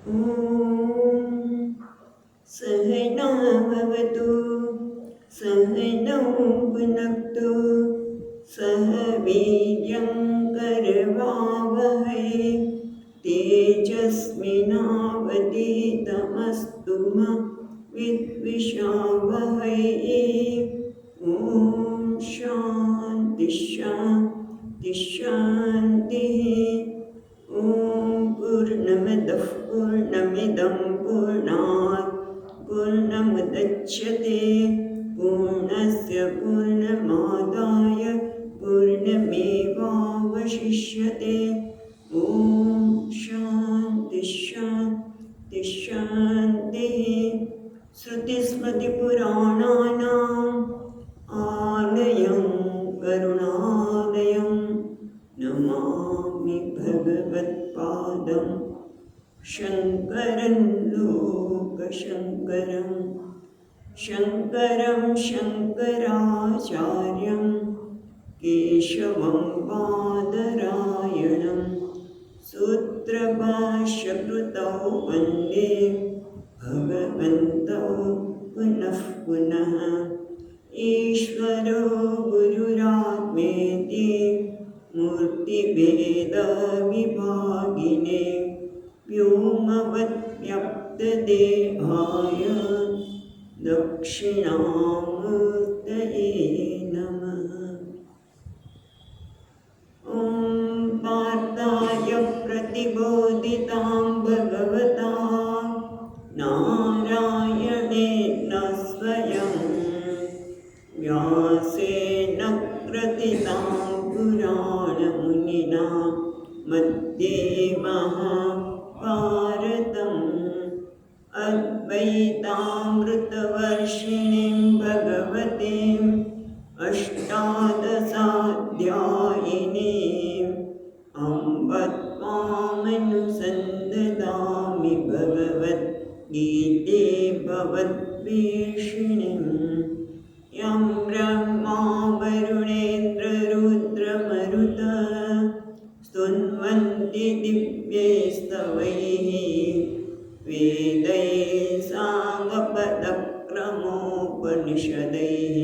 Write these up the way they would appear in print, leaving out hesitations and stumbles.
ॐ सहनाववतु सहनौ भुनक्तु सह वीर्यं करवावहै तेजस्विनावधीतमस्तु मा विद्विषावहै। ॐ शान्ति शान्ति शान्तिः। ॐ पूर्णमदः पूर्णमिदं पूर्णात् पूर्णमुदच्यते पूर्णस्य पूर्णमादाय पूर्णमेवावशिष्यते। ॐ शान्ति शान्ति शान्तिः। श्रुतिस्मृतिपुराणानाम् आलयं करुणालयं नमामि भगवत्पादं शङ्करं लोकशङ्करं शङ्करं शङ्कराचार्यं केशवं बादरायणं सूत्रभाष्यकृतौ वन्दे भगवन्तौ पुनः पुनः। ईश्वरो गुरुरात्मेति मूर्तिभेदविभागिने व्योमवद्व्याप्तदेहाय दक्षिणामूर्तये नमः। ॐ पार्थाय प्रतिबोधितां भगवता नारायणेन स्वयं व्यासेन ग्रथितां पुराणमुनिना मध्ये महाभारतम् अद्वैतामृतवर्षिणीं भगवतीम् अष्टादशाध्यायिनीम् अम्ब त्वामनुसन्दधामि भगवद्गीते भवद्वेषिणीम्। यं ब्रह्मा वरुणेन्द्ररुद्रमरुत स्तुन्वन्ति दिव्यैस्तवैः वेदैः सामपदक्रमोपनिषदैः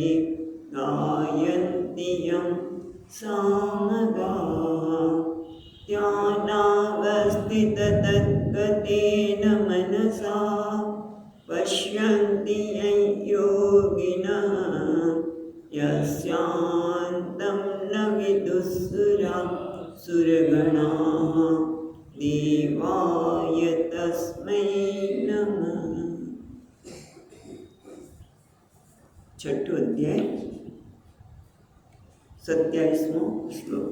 गायन्ति यं सामगाः। ध्यानावस्थिततद्गतेन मनसा पश्यन्ति यं योगिनः यस्यान्तं न विदुःसुरगणाः देवाय तस्मै नमः। छठो अध्याय 27मो श्लोक।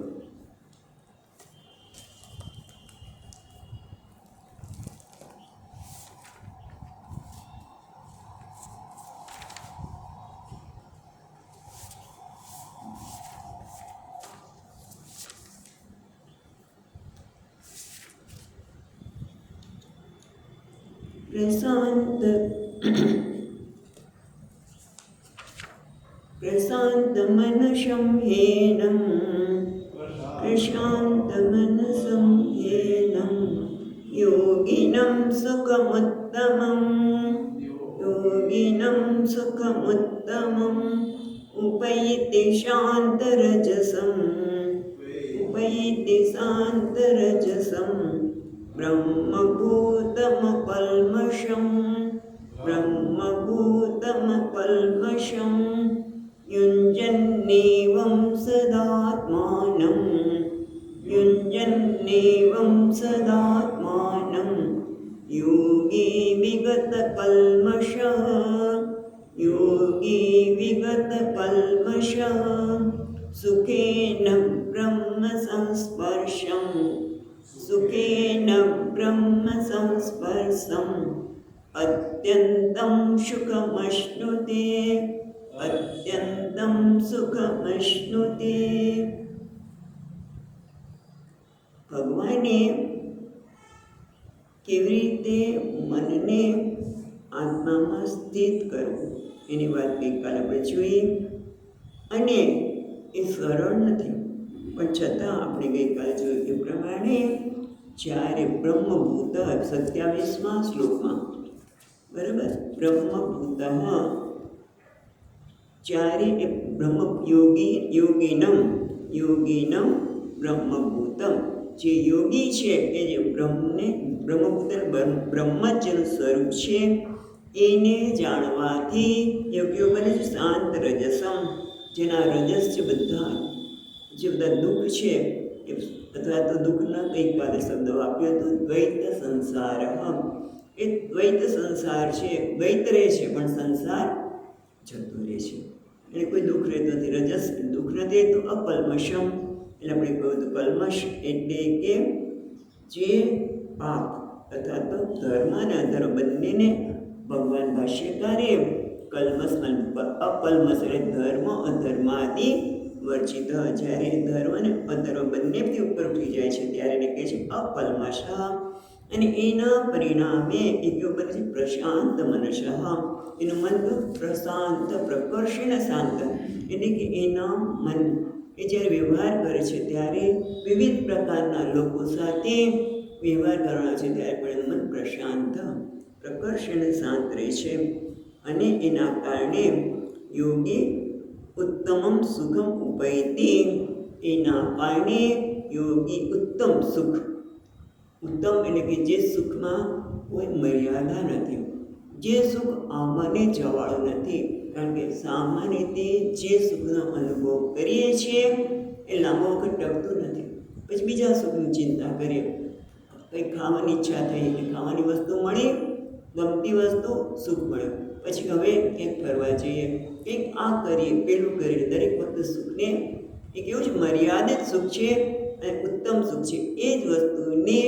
प्रशान्तमनसं ह्येनं प्रशान्तमनसं ह्येनं योगिनं सुखमुत्तमम् उपैति शान्तरजसं ब्रह्मभूतमकल्मषं युञ्जन्नेवं सदात्मानं योगी विगतकल्मषः सुखेन ब्रह्मसंस्पर्शम् अत्यन्तं सुखमश्नुते। ભગવાને કેવી રીતે મનને આત્મામાં સ્થિત કરવું એની વાત ગઈકાલે આપણે જોઈ, અને એ સરળ નથી, પણ છતાં આપણે ગઈકાલે જોયું એ પ્રમાણે જ્યારે બ્રહ્મભૂત 27મા શ્લોકમાં, બરાબર, બ્રહ્મભૂત જ્યારે એ યોગીનમ બ્રહ્મભૂતમ, જે યોગી છે એ જે બ્રહ્મભૂત બ્રહ્મ જેનું સ્વરૂપ છે એને જાણવાથી યોગીઓ બને છે શાંત રજસમ, જેના રજસ છે જે બધા દુઃખ છે અથવા તો દુઃખના ગઈકાલે શબ્દ વાપર્યો હતો દ્વૈત સંસાર, એ દ્વૈત સંસાર છે, દ્વૈત રહે છે પણ સંસાર જતો રહે છે, એટલે કોઈ દુઃખ રહેતું નથી. રજસ દુઃખ નથી તો અકલ્મષમ, એટલે આપણે કહ્યું તો કલ્મશ એટલે કે જે પાપ અથવા તો ધર્મ અને અધર્મ બંનેને ભગવાન ભાષ્યકારે અકલ્મષ એટલે ધર્મ અધર્માદિ વર્જિત, જ્યારે ધર્મ અને અધર્મ બંનેથી ઉપર ઉઠી જાય છે ત્યારે એને કહે છે અકલ્મષ, અને એના પરિણામે એ કેવું બને છે પ્રશાંત મનસ, એનું મન પ્રશાંત પ્રકર્ષણ શાંત, એટલે કે એના મન એ જ્યારે વ્યવહાર કરે છે ત્યારે વિવિધ પ્રકારના લોકો સાથે વ્યવહાર કરવાનો છે ત્યારે પણ એનું મન પ્રશાંત પ્રકર્ષણ શાંત રહે છે, અને એના કારણે યોગી ઉત્તમમ સુખમ ઉપૈતિ, એના કારણે યોગી ઉત્તમ સુખ, ઉત્તમ એટલે કે જે સુખમાં કોઈ મર્યાદા નથી, જે સુખ આવવાને જવાળું નથી, કારણ કે સામાન્ય રીતે જે સુખનો અનુભવ કરીએ છીએ એ લાંબો વખત ટકતું નથી. પછી બીજા સુખની ચિંતા કરીએ, કંઈક ખાવાની ઈચ્છા થઈ એટલે ખાવાની વસ્તુ મળી, ગમતી વસ્તુ સુખ મળ્યું, પછી હવે ક્યાંક ફરવા જઈએ, કંઈક આ કરીએ પેલું કરીએ, દરેક વખતે સુખને એ કેવું છે મર્યાદિત સુખ છે અને ઉત્તમ સુખ છે. એ જ વસ્તુને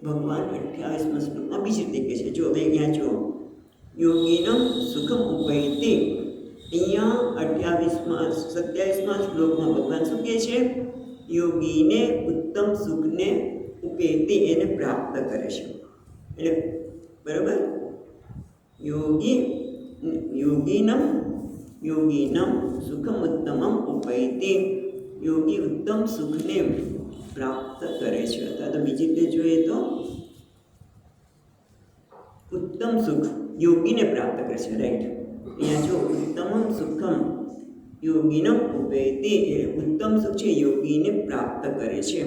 ભગવાન 28મા શ્લોકમાં બીજી રીતે કહે છે. જો હવે અહીંયા જો યોગીનમ સુખમ ઉપૈતિ, અહીંયા 27મા શ્લોકમાં ભગવાન શું કહે છે? યોગીને ઉત્તમ સુખને ઉપેતિ, એને પ્રાપ્ત કરે છે. એટલે બરાબર, યોગીનમ સુખમ ઉત્તમમ ઉપૈતિ, યોગી ઉત્તમ સુખને પ્રાપ્ત કરે છે. અથવા તો બીજી રીતે જોઈએ તો ઉત્તમ સુખ યોગીને પ્રાપ્ત કરે છે, રાઈટ. અહીંયા જો ઉત્તમમ સુખમ યોગીનમ ઉપૈતિ, એટલે ઉત્તમ સુખ છે યોગીને પ્રાપ્ત કરે છે,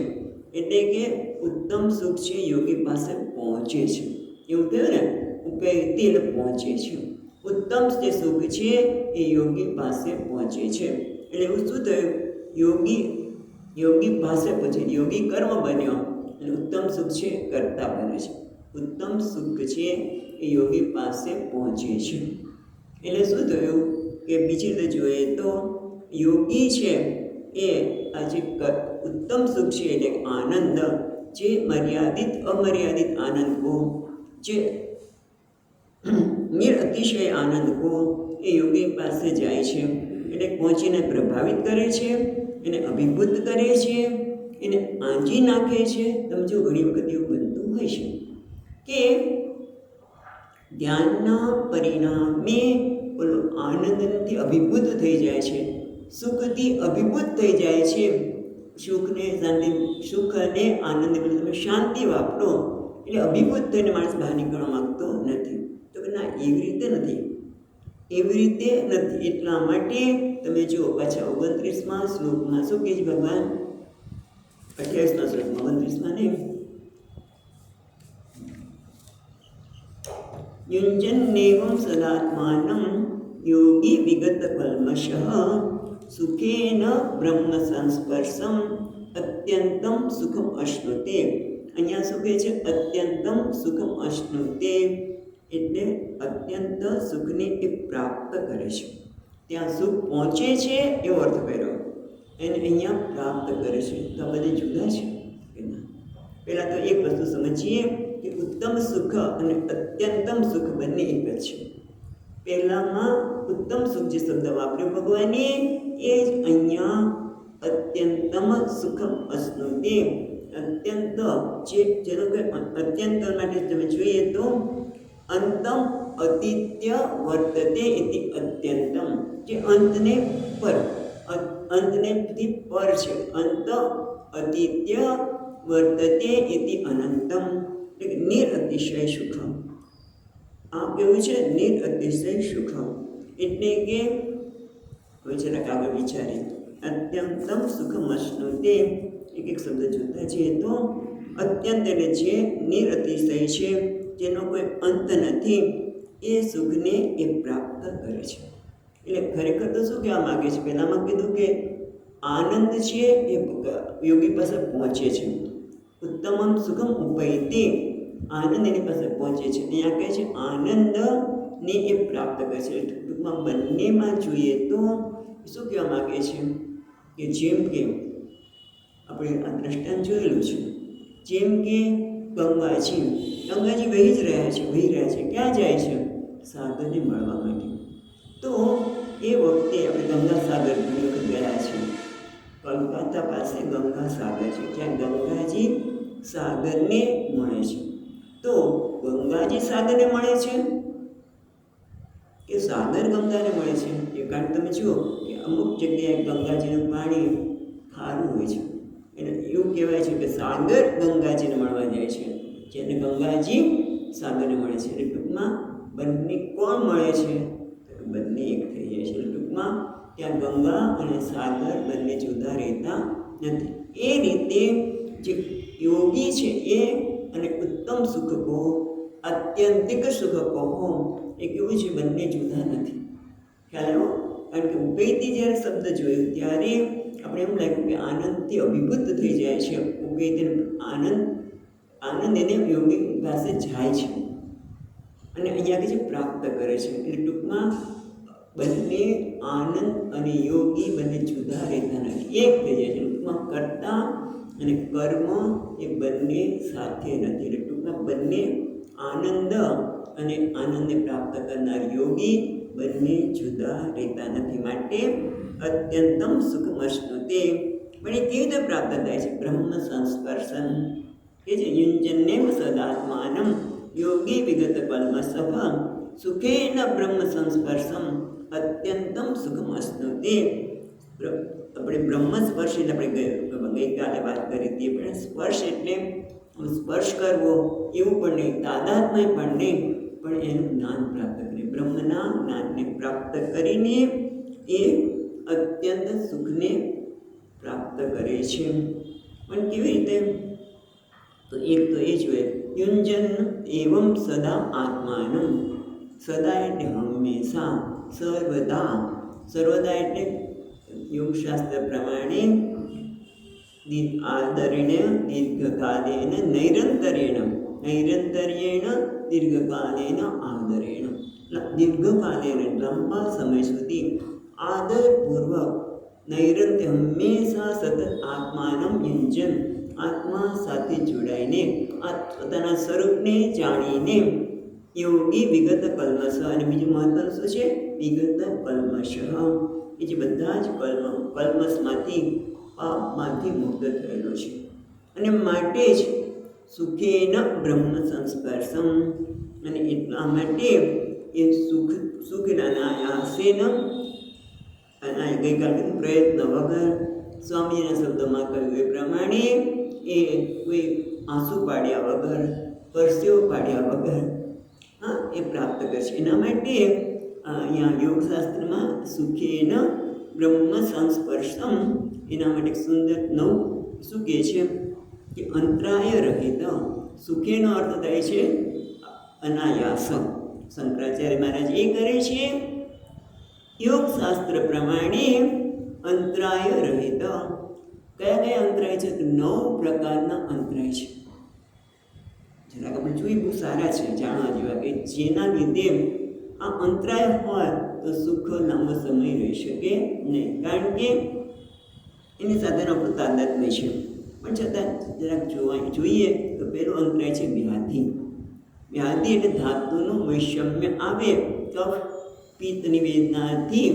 એટલે કે ઉત્તમ સુખ છે યોગી પાસે પહોંચે છે, એવું થયું ને, ઉપૈતિ એટલે પહોંચે છે. ઉત્તમ જે સુખ છે એ યોગી પાસે પહોંચે છે, એટલે એવું શું થયું? યોગી પાસે પહોંચે, યોગી કર્મ બન્યો અને ઉત્તમ સુખ છે કર્તા બને છે. ઉત્તમ સુખ છે એ યોગી પાસે પહોંચે છે, એટલે શું થયું કે બીજી રીતે જોઈએ તો યોગી છે એ આજે ઉત્તમ સુખ છે એટલે આનંદ, જે મર્યાદિત અમર્યાદિત આનંદ કહો, જે અતિશય આનંદ કહો, એ યોગી પાસે જાય છે, એટલે પહોંચીને પ્રભાવિત કરે છે, એને અભિભૂત કરે છે, એને આંજી નાખે છે. તમે જો ઘણી વખત એવું બનતું હોય છે કે ધ્યાનના પરિણામે ઓલો આનંદથી અભિભૂત થઈ જાય છે, સુખથી અભિભૂત થઈ જાય છે. સુખ અને આનંદ તમે શાંતિ વાપરો એટલે અભિભૂત થઈને માણસ બહાર નીકળવા માગતો નથી. તો ના, એવી રીતે નથી. એટલા માટે તમે જુઓ પાછા 29મા શ્લોકમાં શું કહે છે ભગવાન? 28મા શ્લોકમાં, 29મા નહીં, યુંજન્નેવં સદાત્માનં યોગી વિગત કલ્મષઃ સુખેન બ્રહ્મ સંસ્પર્શમ અત્યંતમ સુખમ અશ્નુતે. અહીંયા શું કહે છે? અત્યંતમ સુખમ અશ્નુતે, એટલે અત્યંત સુખને એ પ્રાપ્ત કરે છે. ત્યાં સુખ પહોંચે છે એવો અર્થ કર્યો, એને અહીંયા પ્રાપ્ત કરે છે. તો આ બધે જુદા છે કે ના? પહેલાં તો એક વસ્તુ સમજીએ કે ઉત્તમ સુખ અને અત્યંતમ સુખ બંને એક જ છે. પહેલામાં ઉત્તમ સુખ જે શબ્દ વાપર્યો ભગવાને, એ જ અહીંયા અત્યંતમ સુખમ અશ્નુતે. અત્યંત જેનો કે અત્યંત માટે તમે જોઈએ તો અંતમ અતિત્ય વર્તતે ઇતિ અત્યંતમ, જે અંતને પર, અંતનેથી પર છે. અંત અતિત્ય વર્તતે ઇતિ અનંતમ, એટલે નિરઅતિશય સુખમ. આ કેવું છે? નિરઅતિશય સુખમ એટલે કે હવે જરાક આગળ વિચારીએ. અત્યંતમ સુખમ અશ્નુતે, એક એક શબ્દ જોતા છીએ તો અત્યંત એટલે જે નિરઅતિશય છે, જેનો કોઈ અંત નથી, એ સુખને એ પ્રાપ્ત કરે છે. એટલે ખરેખર તો શું કહેવા માગે છે? પહેલામાં કીધું કે આનંદ છે એ યોગી પાસે પહોંચે છે. ઉત્તમમ સુખમ ઉપૈતે, આનંદ એની પાસે પહોંચે છે. અહીંયા કહે છે આનંદને એ પ્રાપ્ત કરે છે. ટૂંકમાં બંનેમાં જોઈએ તો શું કહેવા માગે છે કે જેમ કે આપણે આ દ્રષ્ટાંત જોયેલું છે, જેમ કે ગંગાજી વહી જ રહ્યા છે. ક્યાં જાય છે? સાગરને મળવા માટે. તો એ વખતે આપણે ગંગા સાગર ઘણી વખત ગયા છે. કોલકાતા પાસે ગંગા સાગર છે, જ્યાં ગંગાજી સાગરને મળે છે. તો ગંગાજી સાગરને મળે છે કે સાગર ગંગાને મળે છે? એ કારણ તમે જુઓ કે અમુક જગ્યાએ ગંગાજીનું પાણી ખારું હોય છે, એટલે એવું કહેવાય છે કે સાગર ગંગાજીને મળવા જાય છે, જેને ગંગાજી સાગરને મળે છે. એટલે ટૂંકમાં બંને કોણ મળે છે? તો બંને એક થઈ જાય છે. એટલે ટૂંકમાં ત્યાં ગંગા અને સાગર બંને જુદા રહેતા નથી. એ રીતે જે યોગી છે એ અને ઉત્તમ સુખ કહો, આત્યંતિક સુખ કહો, એ કેવું છે? બંને જુદા નથી. ખ્યાલ આવ્યો? કારણ કે ઉપૈતી જ્યારે શબ્દ જોયો ત્યારે આપણે એમ લાગ્યું કે આનંદથી અભિભૂત થઈ જાય છે. ઉપૈતી આનંદ એને યોગી પાસે જાય છે અને અહીંયા કે છે પ્રાપ્ત કરે છે. એટલે ટૂંકમાં બંને આનંદ અને યોગી બંને જુદા રહેતા નથી, એક થઈ જાય છે. ટૂંકમાં કર્તા અને કર્મ એ બંને સાથે નથી. એટલે ટૂંકમાં બંને આનંદ અને આનંદને પ્રાપ્ત કરનાર યોગી બંને જુદા રહેતા નથી. માટે અત્યંતમ સુખમશ્નુતે. પણ એ કેવી રીતે પ્રાપ્ત થાય છે? બ્રહ્મ સંસ્પર્શન કે જે યુંજન્યમ સદાત્માનમ યોગી વિગત કલ્મસઃ સુખેન બ્રહ્મ સંસ્પર્શમ અત્યંતમ સુખમશ્નુતે. આપણે બ્રહ્મ સ્પર્શ એટલે આપણે ગઈકાલે વાત કરી હતી, પણ સ્પર્શ એટલે સ્પર્શ કરવો એવું પણ નહીં, તાદાત્મ્ય પણ નહીં, પણ એનું જ્ઞાન પ્રાપ્ત કરે. બ્રહ્મના જ્ઞાનને પ્રાપ્ત કરીને એ અત્યંત સુખને પ્રાપ્ત કરે છે. પણ કેવી રીતે? તો એક તો એ જોઈએ યુંજન એવમ સદા આત્માનમ. સદા એટલે હંમેશા, સર્વદા એટલે યોગશાસ્ત્ર પ્રમાણે આદરેણ દીર્ઘકાલેન નૈરંતર્યેણ દીર્ઘકાલેન આદરેણ. દીર્ઘકાલેન લાંબા સમય સુધી આદરપૂર્વક નૈરંત્ય હંમેશા સતત આત્માનમ યુંજન, આત્મા સાથે જોડાઈને પોતાના સ્વરૂપને જાણીને યોગી વિગત કલ્મશ. અને બીજું મહત્વનું શું છે? વિગત કલ્મશ. એ જે બધા જ કલ્મશમાંથી પાપમાંથી મુક્ત થયેલો છે. અને માટે જ સુખેન બ્રહ્મ સંસ્પર્શમ. અને એટલા માટે એ સુખ અનાયાસેન, ગઈકાલે પ્રયત્ન વગર, સ્વામીના શબ્દોમાં કહ્યું એ પ્રમાણે એ કોઈ આંસુ પાડ્યા વગર, પરસેવો પાડ્યા વગર એ પ્રાપ્ત કરશે. એના માટે અહીંયા યોગશાસ્ત્રમાં સુખેન બ્રહ્મ સંસ્પર્શમ, એના માટે સુંદર નવું શું કહે છે કે અંતરાય રહિત. સુખેનો અર્થ થાય છે અનાયાસ. શંકરાચાર્ય મહારાજ એ કરે છે યોગશાસ્ત્ર પ્રમાણે અંતરાય રહિત. કયા અંતરાય છે? તો 9 પ્રકારના અંતરાય છે. જરાક આપણે જોઈએ, બહુ સારા છે, જાણવા જેવા, કે જેના લીધે આ અંતરાય હોય તો સુખ લાંબો સમય રહી શકે નહીં, કારણ કે એની સાથેનો આપણું તાદાત્મ્ય છે. પણ છતાં જરાક જોઈએ તો પહેલો અંતરાય છે વ્યાધિ. વ્યાધિ એટલે ધાતુનું વૈષમ્ય આવે, કફ પિત્તની વેદનાથી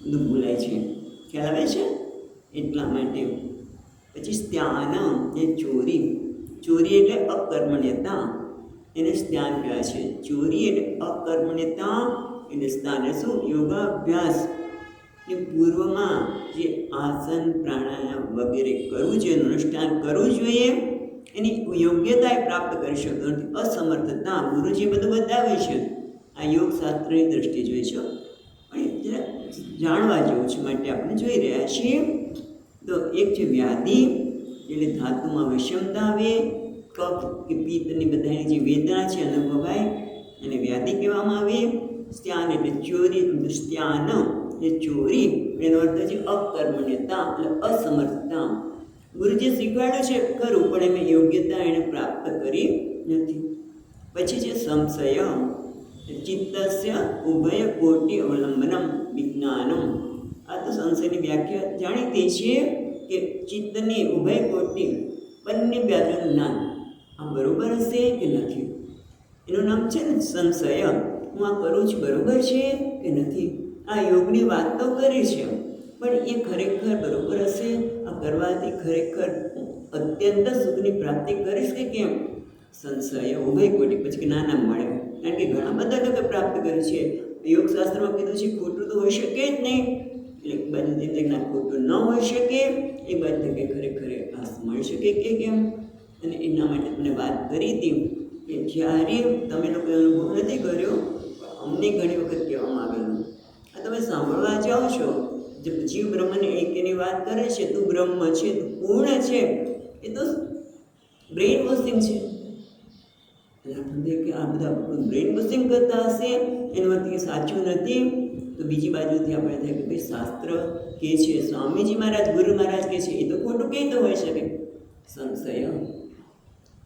બધું ભૂલાય છે. ખ્યાલ આવે છે? એટલા માટે. પછી સ્ત્યાન એ ચોરી એટલે અકર્મણ્યતા, એને સ્ત્યાન કહેવાય છે. ચોરી એટલે અકર્મણ્યતા, એટલે સ્થાન શું? યોગાભ્યાસ ને પૂર્વમાં જે આસન પ્રાણાયામ વગેરે કરવું જોઈએ, અનુષ્ઠાન કરવું જોઈએ, એની યોગ્યતા પ્રાપ્ત કરી શકતો નથી. અસમર્થતા ગુરુજી બધું બતાવે છે, આ યોગ શાસ્ત્રની દ્રષ્ટિએ જોઈએ છે, પણ જરા જાણવા જેવું છે માટે આપણે જોઈ રહ્યા છીએ. તો એક છે વ્યાધિ, એટલે ધાતુમાં વિષમતા આવે, કફ કે પિત્તની બધાની જે વેદના છે અનુભવાય અને વ્યાધિ કહેવામાં આવે. સ્ત્યાન એટલે ચોરી, સ્ત્યાન એ ચોરી, એનો અર્થ છે અકર્મણ્યતા એટલે અસમર્થતા. ગુરુજી શીખવાડ્યું છે ખરું, પણ એમાં યોગ્યતા એણે પ્રાપ્ત કરી નથી. પછી છે સંશય, ચિત્તસ્ય ઉભય કોટિ અવલંબનમ વિજ્ઞાનમ. આ તો સંશયની વ્યાખ્યા જાણીતી છે કે ચિત્તની ઉભય કોટિ બંને બાજુનું જ્ઞાન આ બરોબર હશે કે નથી, એનું નામ છે ને સંશય. હું આ કરું છું બરોબર છે કે નથી, આ યોગની વાત તો કરી છે પણ એ ખરેખર બરોબર હશે, આ કરવાથી ખરેખર અત્યંત સુખની પ્રાપ્તિ કરીશ કે કેમ? સંશય ઉભય કોટી. પછી કે ના મળે, કારણ કે ઘણા બધા લોકો પ્રાપ્ત કરે છે. યોગશાસ્ત્રમાં કીધું છે ખોટું તો હોઈ શકે જ નહીં, એટલે એક બાજુ જિંદગીના ખોટું ન હોઈ શકે, એક બાજુ કે ખરેખર આ મળી શકે કે કેમ. અને એના માટે તમને વાત કરી હતી કે જ્યારે તમે લોકો અનુભવ નથી કર્યો, અમને ઘણી વખત કહેવામાં આવેલું, આ તમે સાંભળવા જાઓ છો, જીવ બ્રહ્મને એની વાત કરે છે, તું બ્રહ્મ છે, તું પૂર્ણ છે, એ તો બ્રેઇન વોશિંગ છે. કે આ બધા બ્રેઇન વોશિંગ કરતા હશે, એનો અર્થ કે સાચું નથી. તો બીજી બાજુથી આપણે થાય કે ભાઈ શાસ્ત્ર કે છે, સ્વામીજી મહારાજ, ગુરુ મહારાજ કે છે, એ તો ખોટું કંઈ તો હોઈ શકે. સંશય.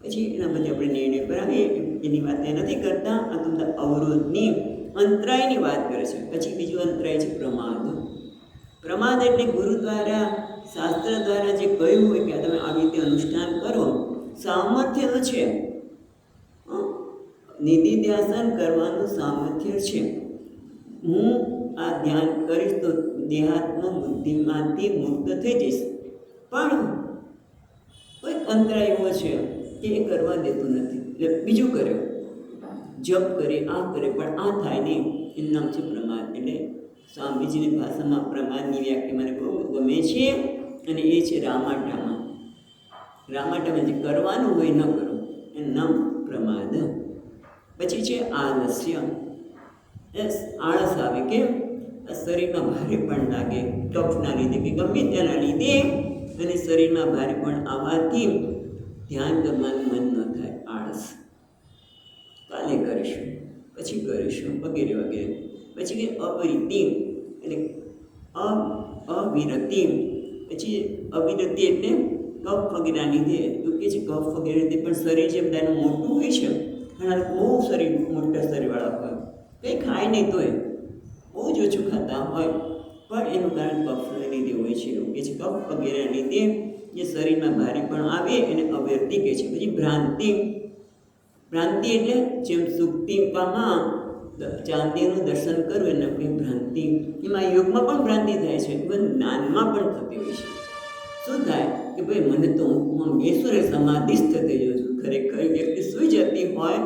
પછી એના પછી આપણે નિર્ણય પર આવીએ, એની વાત એ નથી કરતા, આ તો બધા અવરોધની અંતરાયની વાત કરે છે. પછી બીજું અંતરાય છે પ્રમાદ. પ્રમાદ એટલે ગુરુ દ્વારા, શાસ્ત્ર દ્વારા જે કહ્યું હોય કે તમે આવી રીતે અનુષ્ઠાન કરો, સામર્થ્ય તો છે, નિધિધ્યાસન કરવાનું સામર્થ્ય છે, હું આ ધ્યાન કરીશ તો દેહાત્મ બુદ્ધિમાંથી મુક્ત થઈ જઈશ, પણ કોઈક અંતરાય એવો છે કે એ કરવા દેતું નથી, એટલે બીજું કરે, જપ કરે, આ કરે, પણ આ થાય નહીં. એનું નામ છે પ્રમાદ. એટલે સ્વામીજીની ભાષામાં પ્રમાદની વ્યાખ્યા મને બહુ ગમે છે, અને એ છે રામાટામાં. રામાટામાં જે કરવાનું હોય ન કરો, એનું નામ પ્રમાદ. પછી છે આલસ્ય. આળસ આવે કે શરીરમાં ભારે પણ લાગે, કફના લીધે કે ગમે તેના લીધે, અને શરીરમાં ભારે પણ આવવાથી ધ્યાન કરવાનું મન ન થાય, આળસ. કાલે કરીશું, પછી કરીશું, વગેરે વગેરે. પછી કે અવિરતિ એટલે અવિરતિ. પછી અવિરતિ એટલે કફ વગેરેના લીધે એવું કહે છે, કફ વગેરે લીધે પણ શરીર જે બધાનું મોટું હોય છે, ઘણા બહુ શરીર મોટા શરીરવાળા હોય, કંઈ ખાય નહીં તોય બહુ જ ઓછું ખાતા હોય, પણ એનું કારણ કફને લીધે હોય છે. એવું કહે છે કફ વગેરેના લીધે જે શરીરમાં ભારે પણ આવે એને અવિરતિ કહે છે. પછી ભ્રાંતિ. ભ્રાંતિ એટલે જેમ સુક્તિકામાં ચાંદીનું દર્શન કરવું એને આપણે ભ્રાંતિ. એમાં યોગમાં પણ ભ્રાંતિ થાય છે, ઇવન જ્ઞાનમાં પણ થતી હોય છે. શું થાય કે ભાઈ મને તો હું બેસું રે સમાધિસ્થ થઈ જાઉં છું. ખરેખર વ્યક્તિ સૂઈ જતી હોય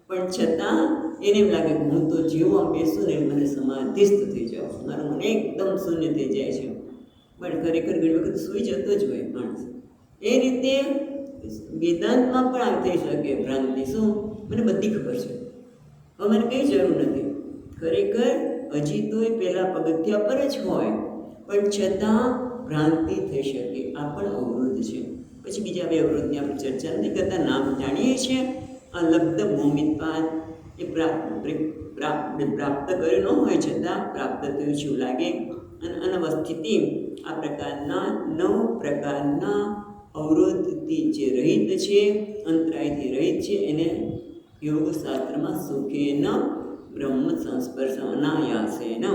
પણ છતાં એને એમ લાગે કે હું તો જેવું આમ બેસું ને મને સમાધિસ્થ થઈ જાઉં, મારું મને એકદમ શૂન્ય થઈ જાય છે, પણ ખરેખર ઘણી વખત સૂઈ જતો જ હોય માણસ. એ રીતે વેદાંતમાં પણ આ થઈ શકે ભ્રાંતિ. શું? મને બધી ખબર છે, હવે મને કંઈ જરૂર નથી. ખરેખર હજી તો એ પહેલાં પગથિયા પર જ હોય, પણ છતાં ભ્રાંતિ થઈ શકે. આ પણ અવરોધ છે. પછી બીજા બે અવરોધની આપણે ચર્ચા નથી કરતા, નામ જાણીએ છીએ. આ લબ્ધ ભૂમિત્વાદ એ પ્રાપ્ત કર્યું ન હોય છતાં પ્રાપ્ત થયું છે એવું લાગે. અને અનવસ્થિતિ આ પ્રકારના 9 પ્રકારના અવરોધથી જે રહિત છે, અંતરાયથી રહિત છે, એને યોગશાસ્ત્રમાં સુખેન બ્રહ્મ સંસ્પર્શ અનાયાસેન.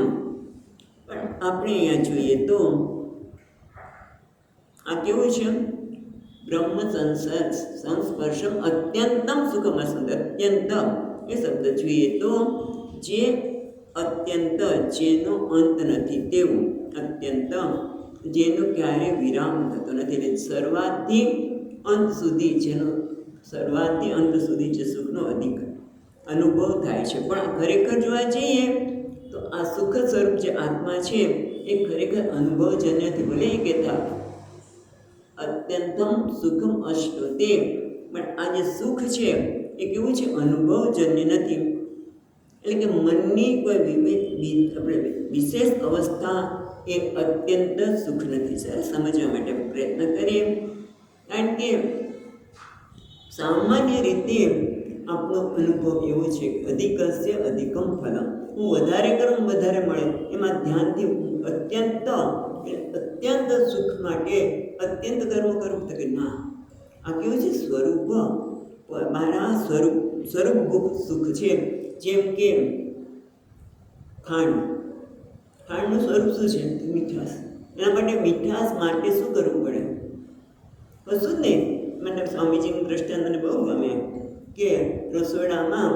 પણ આપણે અહીંયા જોઈએ તો આ કેવું છે? બ્રહ્મ સંસ્પર્શમ અત્યંતમ સુખમ અસંત. અત્યંત એ શબ્દ જોઈએ તો જે અત્યંત, જેનો અંત નથી તેવું, અત્યંત જેનો ક્યારેય વિરામ થતો નથી, એટલે શરૂઆતથી અંત સુધી, જેનો શરૂઆતથી અંત સુધી જે સુખનો અધિક અનુભવ થાય છે. પણ ખરેખર જોવા જઈએ તો આ સુખ સ્વરૂપ જે આત્મા છે એ ખરેખર અનુભવજન્યથી ભલે એ કહેતા અત્યંતમ સુખમ અશ્નુતે, પણ આ જે સુખ છે એ કેવું છે? અનુભવજન્ય નથી. એટલે કે મનની કોઈ આપણે વિશેષ અવસ્થા એ અત્યંત સુખ નથી. સર સમજવા માટે પ્રયત્ન કરીએ. કારણ કે સામાન્ય રીતે આપણો અનુભવ એવો છે કે અધિકસ્ય અધિકમ ફલમ, હું વધારે કરું વધારે મળે, એમાં ધ્યાનથી અત્યંત સુખ માટે અત્યંત કર્મ કરું તો કે ના, આ કેવું છે? સ્વરૂપ, મારા સ્વરૂપભૂત સુખ છે. જેમ કે ખાંડનું સ્વરૂપ શું છે? મીઠાશ. એના માટે મીઠાશ માટે શું કરવું પડે? કશું જ નહીં. મને સ્વામીજીનું દ્રષ્ટાંત મને બહુ ગમે કે રસોડામાં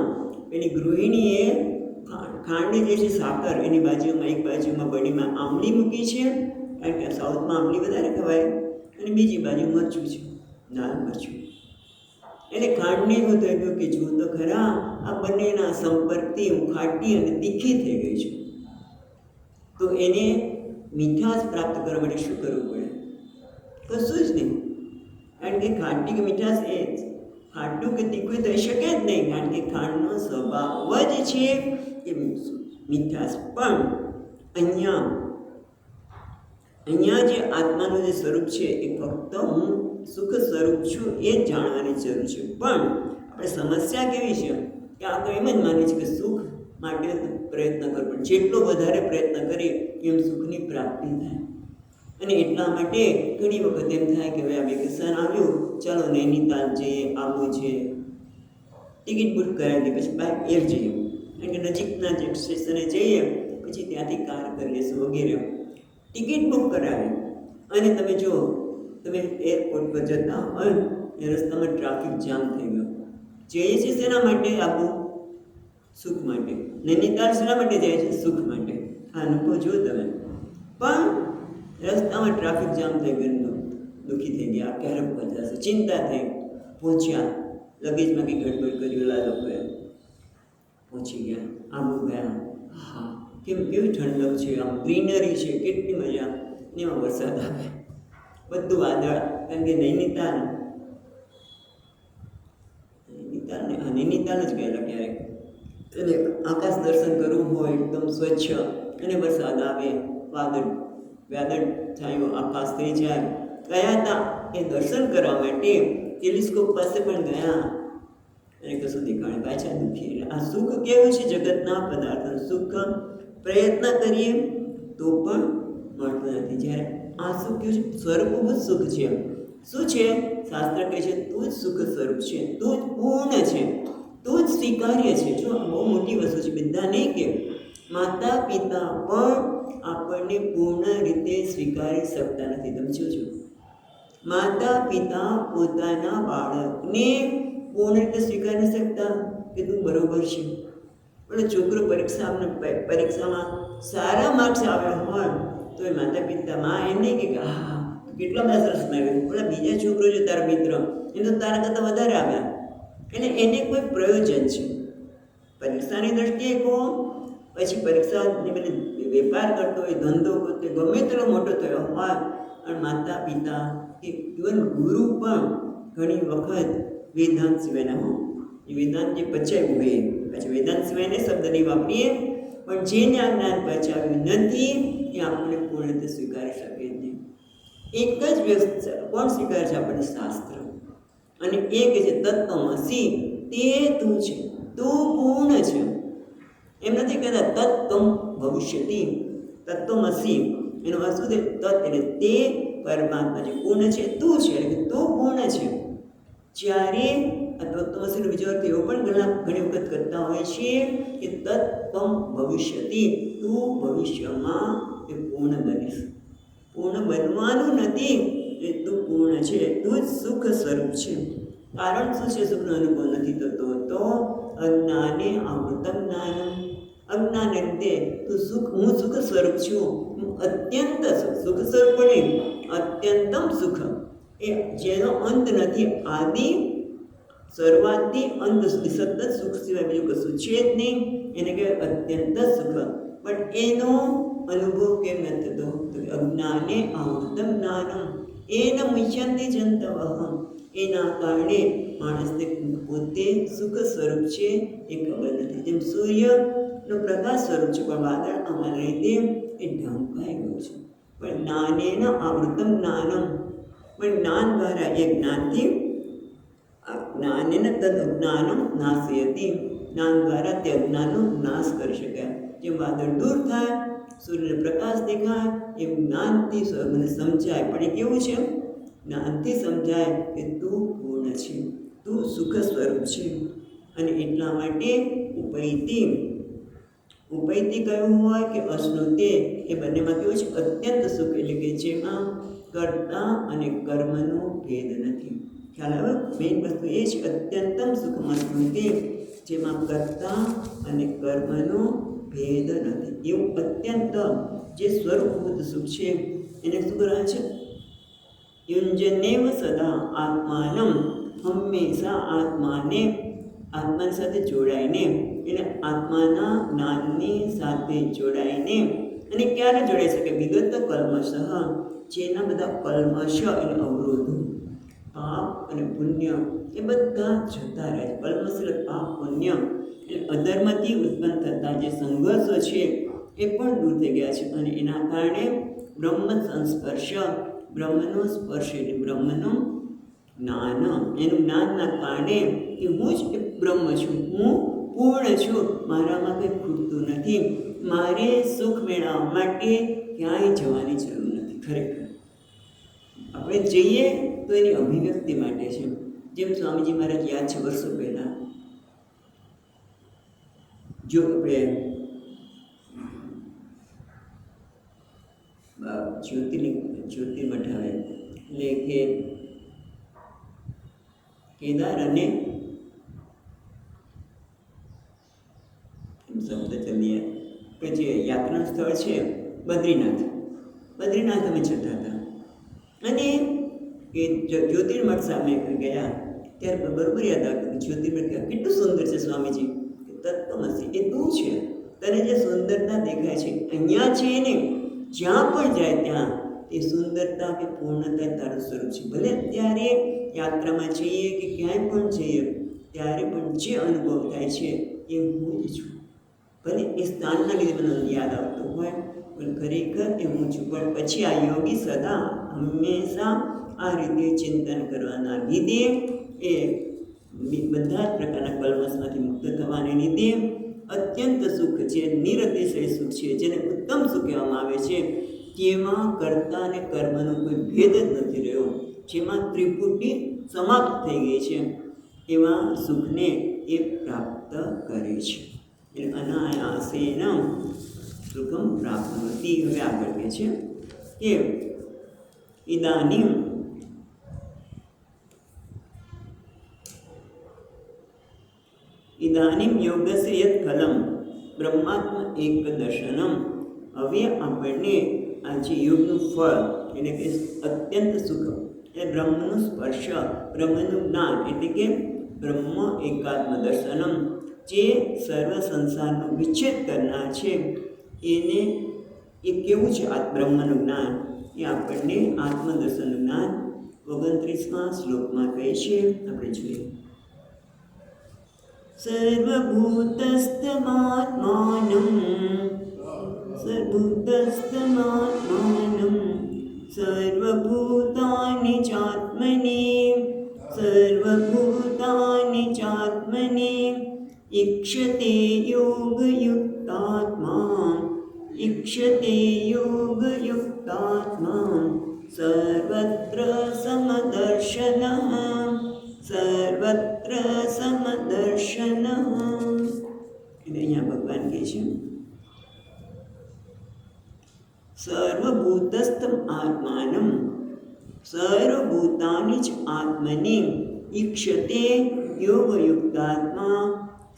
પેલી ગૃહિણીએ ખાંડ જે છે સાકર, એની બાજુમાં એક બાજુમાં બડીમાં આંબલી મૂકી છે, કારણ કે સાઉથમાં આંબલી વધારે ખવાય, અને બીજી બાજુ મરચું છે, લાલ મરચું. એટલે ખાંડને એવું થઈ ગયું કે જો તો ખરા, આ બંનેના સંપર્કથી હું ખાટી અને તીખી થઈ ગઈ છું. તો એને મીઠાશ પ્રાપ્ત કરવા માટે શું કરવું પડે? કશું જ નહીં. કારણ કે ખાટી કે મીઠાશ એ ખાટું કે તીખું થઈ શકે જ નહીં, કારણ કે ખાંડનો સ્વભાવ જ છે કે મીઠાશ. પણ અહીંયા જે આત્માનું જે સ્વરૂપ છે એ ફક્ત હું સુખ સ્વરૂપ છું એ જ જાણવાની જરૂર છે. પણ આપણે સમસ્યા કેવી છે કે આ તો એમ જ માને છે કે સુખ માટે પ્રયત્ન કરવો, પણ જેટલો વધારે પ્રયત્ન કરીએ એમ સુખની પ્રાપ્તિ થાય. અને એટલા માટે ઘણી વખત એમ થાય કે હવે આ વેકેશન આવ્યું, ચાલો નૈનીતાલ જઈએ, આબુ છે, ટિકિટ બુક કરાવી દઈએ, પછી બાય એર જઈએ, કારણ કે નજીકના જે સ્ટેશને જઈએ, પછી ત્યાંથી કાર કરી લઈશું વગેરે. ટિકિટ બુક કરાવી અને તમે જો તમે એરપોર્ટ પર જતા હોય એ રસ્તામાં ટ્રાફિક જામ થઈ ગયો. જઈએ છીએ શેના માટે? આબુ સુખ માટે. નૈનીતાલ શેના માટે જાય છે? સુખ માટે. આ અનુભવ જો તમે. પણ રસ્તામાં ટ્રાફિક જામ થઈ ગયો, દુઃખી થઈ ગયા, ક્યારે પહોંચાશે, ચિંતા થઈ. પહોંચ્યા, લગેજમાં કંઈ ગડબડ કરી ઓલા લોકોએ, પહોંચી ગયા, આબુ ગયા. હા, કેવી ઠંડક છે, આમ ગ્રીનરી છે, કેટલી મજા. એમાં વરસાદ આવે, બધું વાદળ. કારણ કે નૈનીતાલ જ ગયેલા ક્યારેક, અને આકાશ દર્શન કરવું હોય એકદમ સ્વચ્છ, અને વરસાદ આવે, વાદળ છાયો, આકાશ થઈ જાય. ગયા હતા એ દર્શન કરવા માટે, ટેલિસ્કોપ પાસે પણ ગયા, અને કશું દેખાડે, પાછા દુઃખી. આ સુખ કેવું છે? જગતના પદાર્થનું સુખ પ્રયત્ન કરીએ તો પણ મળતું નથી. જ્યારે આ સુખ કેવું છે? સ્વરૂપભૂત સુખ છે. શું છે? શાસ્ત્ર કહે છે તું જ સુખ સ્વરૂપ છે, તું જ પૂર્ણ છે, તું જ સ્વીકાર્ય છે. જો બહુ મોટી વસ્તુ છે, બધા નહીં કે માતા પિતા પણ આપણને પૂર્ણ રીતે સ્વીકારી શકતા નથી. તમે જોજો, માતા પિતા પોતાના બાળકને પૂર્ણ રીતે સ્વીકારી શકતા કે તું બરોબર છે. પણ છોકરો પરીક્ષામાં સારા માર્ક્સ આવ્યા હોય તો એ માતા પિતામાં એમ નહીં કે હા કેટલા બધા સરસ લાગ્યું, પણ બીજા છોકરો છે તારા મિત્ર, એ તો તારા કરતાં વધારે આવ્યા. એટલે એને કોઈ પ્રયોજન છે પરીક્ષાની દ્રષ્ટિએ કહો, પછી પરીક્ષાની બધી વેપાર કરતો હોય, ધંધો કરતો હોય, ગમે તેટલો મોટો થયો હોય, અને માતા પિતા કે ઇવન ગુરુ પણ ઘણી વખત વેદાંત સિવાયના હોય, એ વેદાંત જે પચાવ્યું હોય, પછી વેદાંત સિવાયને શબ્દ નહીં વાપરીએ, પણ જેને આ જ્ઞાન પચાવ્યું નથી એ આપણે પૂર્ણ રીતે સ્વીકારી શકીએ નહીં. એક જ વ્યસ્ત કોણ સ્વીકારે છે? આપણને શાસ્ત્ર. અને એ કે છે તત્વમસી, તે તું છે, તું પૂર્ણ છે. એમ નથી કહેતા તત્વમ ભવિષ્યતિ, તત્વમસી એનો અર્થ શું છે? તત્વ એટલે તે પરમાત્મા જે પૂર્ણ છે, તું છે, એટલે કે તું પૂર્ણ છે. જ્યારે આ તત્વમસીનો બીજો અર્થ એવો પણ ઘણી વખત કરતા હોય છે કે તત્વમ ભવિષ્યતિ, તું ભવિષ્યમાં એ પૂર્ણ બનીશ. પૂર્ણ બનવાનું નથી, એ તું પૂર્ણ છે, તું જ સુખ સ્વરૂપ છે. કારણ શું છે સુખનો અનુભવ નથી થતો? તો અજ્ઞાને અમૃતમ જ્ઞાનમ, અજ્ઞાન રીતે હું સુખ સ્વરૂપ છું, હું અત્યંત સુખ સ્વરૂપ નહીં, અત્યંતમ સુખ, એ જેનો અંત નથી, આદિ શરૂઆતથી અંત સુધી સતત સુખ સિવાય બીજું કશું છે જ નહીં, એને કહેવાય અત્યંત સુખ. પણ એનો અનુભવ કેમ ન થતો? તો અજ્ઞાને આવૃતમ જ્ઞાનમ એન મુહ્યંતિ જંતવઃ. એના કારણે માણસને પોતે સુખ સ્વરૂપ છે એ ખબર નથી. જેમ સૂર્યનો પ્રકાશ સ્વરૂપ છે, પણ વાદળ આવવાના લીધે એ ઢંકાઈ ગયું છે. પણ જ્ઞાનેન આવૃતમ જ્ઞાનમ, પણ જ્ઞાન દ્વારા એ જ્ઞાનથી જ્ઞાનેન તદ અજ્ઞાનમ નાશયતિ, જ્ઞાન દ્વારા તે અજ્ઞાનનો નાશ કરી શકાય. જેમ વાદળ દૂર થાય, સૂર્યનો પ્રકાશ દેખાય, એમ જ્ઞાનથી મને સમજાય. પણ એ કેવું છે? જ્ઞાનથી સમજાય કે તું પૂર્ણ છે, તું સુખ સ્વરૂપ છે. અને એટલા માટે ઉપૈતી કયું હોય કે અશ્નુતે, એ બંનેમાં કેવું છે? અત્યંત સુખ, એટલે કે જેમાં કર્તા અને કર્મનો ભેદ નથી. ખ્યાલ આવે? મેઇન વસ્તુ એ છે, અત્યંતમ સુખમ અશ્નુતે, જેમાં કર્તા અને કર્મનો ભેદ નથી. એવું અત્યંત જે સ્વરૂપભૂત સુખ છે એને શું કહેવાય છે? યુંજનેવ સદા આત્માનમ, હંમેશા આત્માની સાથે જોડાઈને, એટલે આત્માના જ્ઞાનની સાથે જોડાઈને. અને ક્યારે જોડાઈ શકે? વિગત કલ્મશ, જેના બધા કલ્મશ એટલે અવરોધો, પાપ અને પુણ્ય એ બધા જતા રહે. કલ્મશ એટલે પાપ પુણ્ય, એટલે અધર્મથી ઉત્પન્ન થતા જે સંઘર્ષો છે એ પણ દૂર થઈ ગયા છે. અને એના કારણે બ્રહ્મ સંસ્પર્શ, બ્રહ્મનો સ્પર્શ એટલે બ્રહ્મનું જ્ઞાન, એનું જ્ઞાનના કારણે કે હું જ બ્રહ્મ છું, હું પૂર્ણ છું, મારામાં કંઈ ખૂટતું નથી, મારે સુખ મેળવવા માટે ક્યાંય જવાની જરૂર નથી. ખરેખર આપણે જઈએ તો એની અભિવ્યક્તિ માટે છે. જેમ સ્વામીજી મહારાજ યાદ છે, વર્ષો પહેલાં જો આપણે જ્યોતિર્મઠ આવે એટલે કે કેદાર અને શબ્દ ચલીએ કે જે યાત્રાનું સ્થળ છે બદ્રીનાથ અમે જતા હતા. અને એ જ્યોતિર્મઠ સામે ગયા ત્યારે બરોબર યાદ આવ્યું કે જ્યોતિર્મઠ કેટલું સુંદર છે સ્વામીજી. તત્વમસી એ તું છે, તને જે સુંદરતા દેખાય છે અહીંયા છે ને, જ્યાં પણ જાય ત્યાં એ સુંદરતા કે પૂર્ણતા તારું સ્વરૂપ છે. ભલે ત્યારે યાત્રામાં જઈએ કે ક્યાંય પણ જઈએ ત્યારે પણ જે અનુભવ થાય છે એ હું જ છું. ભલે એ સ્થાનના લીધે મને યાદ આવતું હોય, પણ ખરેખર એ હું છું. પણ પછી આ યોગી સદા હંમેશા આ રીતે ચિંતન કરવાના લીધે એ બધા જ પ્રકારના કલ્મશમાંથી મુક્ત થવાને લીધે અત્યંત સુખ છે, નિરતિશય સુખ છે, જેને ઉત્તમ સુખ કહેવામાં આવે છે. તેમાં કર્તા અને કર્મનો કોઈ ભેદ જ નથી રહ્યો, જેમાં ત્રિપુટી સમાપ્ત થઈ ગઈ છે, એવા સુખને એ પ્રાપ્ત કરે છે. એટલે અનાયાસેન સુખમ પ્રાપ્નોતિ. હવે આગળ કહે છે કે ઇદાનીમ યોગસ્ય યત ફલમ બ્રહ્માત્મ એક દર્શનમ. હવે આપણને આ જે યોગનું ફળ એટલે કે અત્યંત સુખ, એ બ્રહ્મનું સ્પર્શ, બ્રહ્મનું જ્ઞાન એટલે કે બ્રહ્મ એકાત્મ દર્શનમ, જે સર્વ સંસારનો વિચ્છેદ કરનાર છે, એને એ કેવું છે? આ બ્રહ્મનું જ્ઞાન એ આપણને આત્મદર્શનનું જ્ઞાન 29મા શ્લોકમાં કહે છે. આપણે જોઈએ. સર્વભૂતસ્થમાત્માનમ સર્વભૂતાનિ ચાત્મનિ ઈક્ષતે યોગયુક્તાત્મા સર્વત્ર સમદર્શનઃ. એટલે અહીંયા ભગવાન કહે છે સર્વભૂતસ્થમ આત્માનમ સર્વભૂતાનિ ચ આત્મનિ ઈક્ષતે યોગયુક્તાત્મા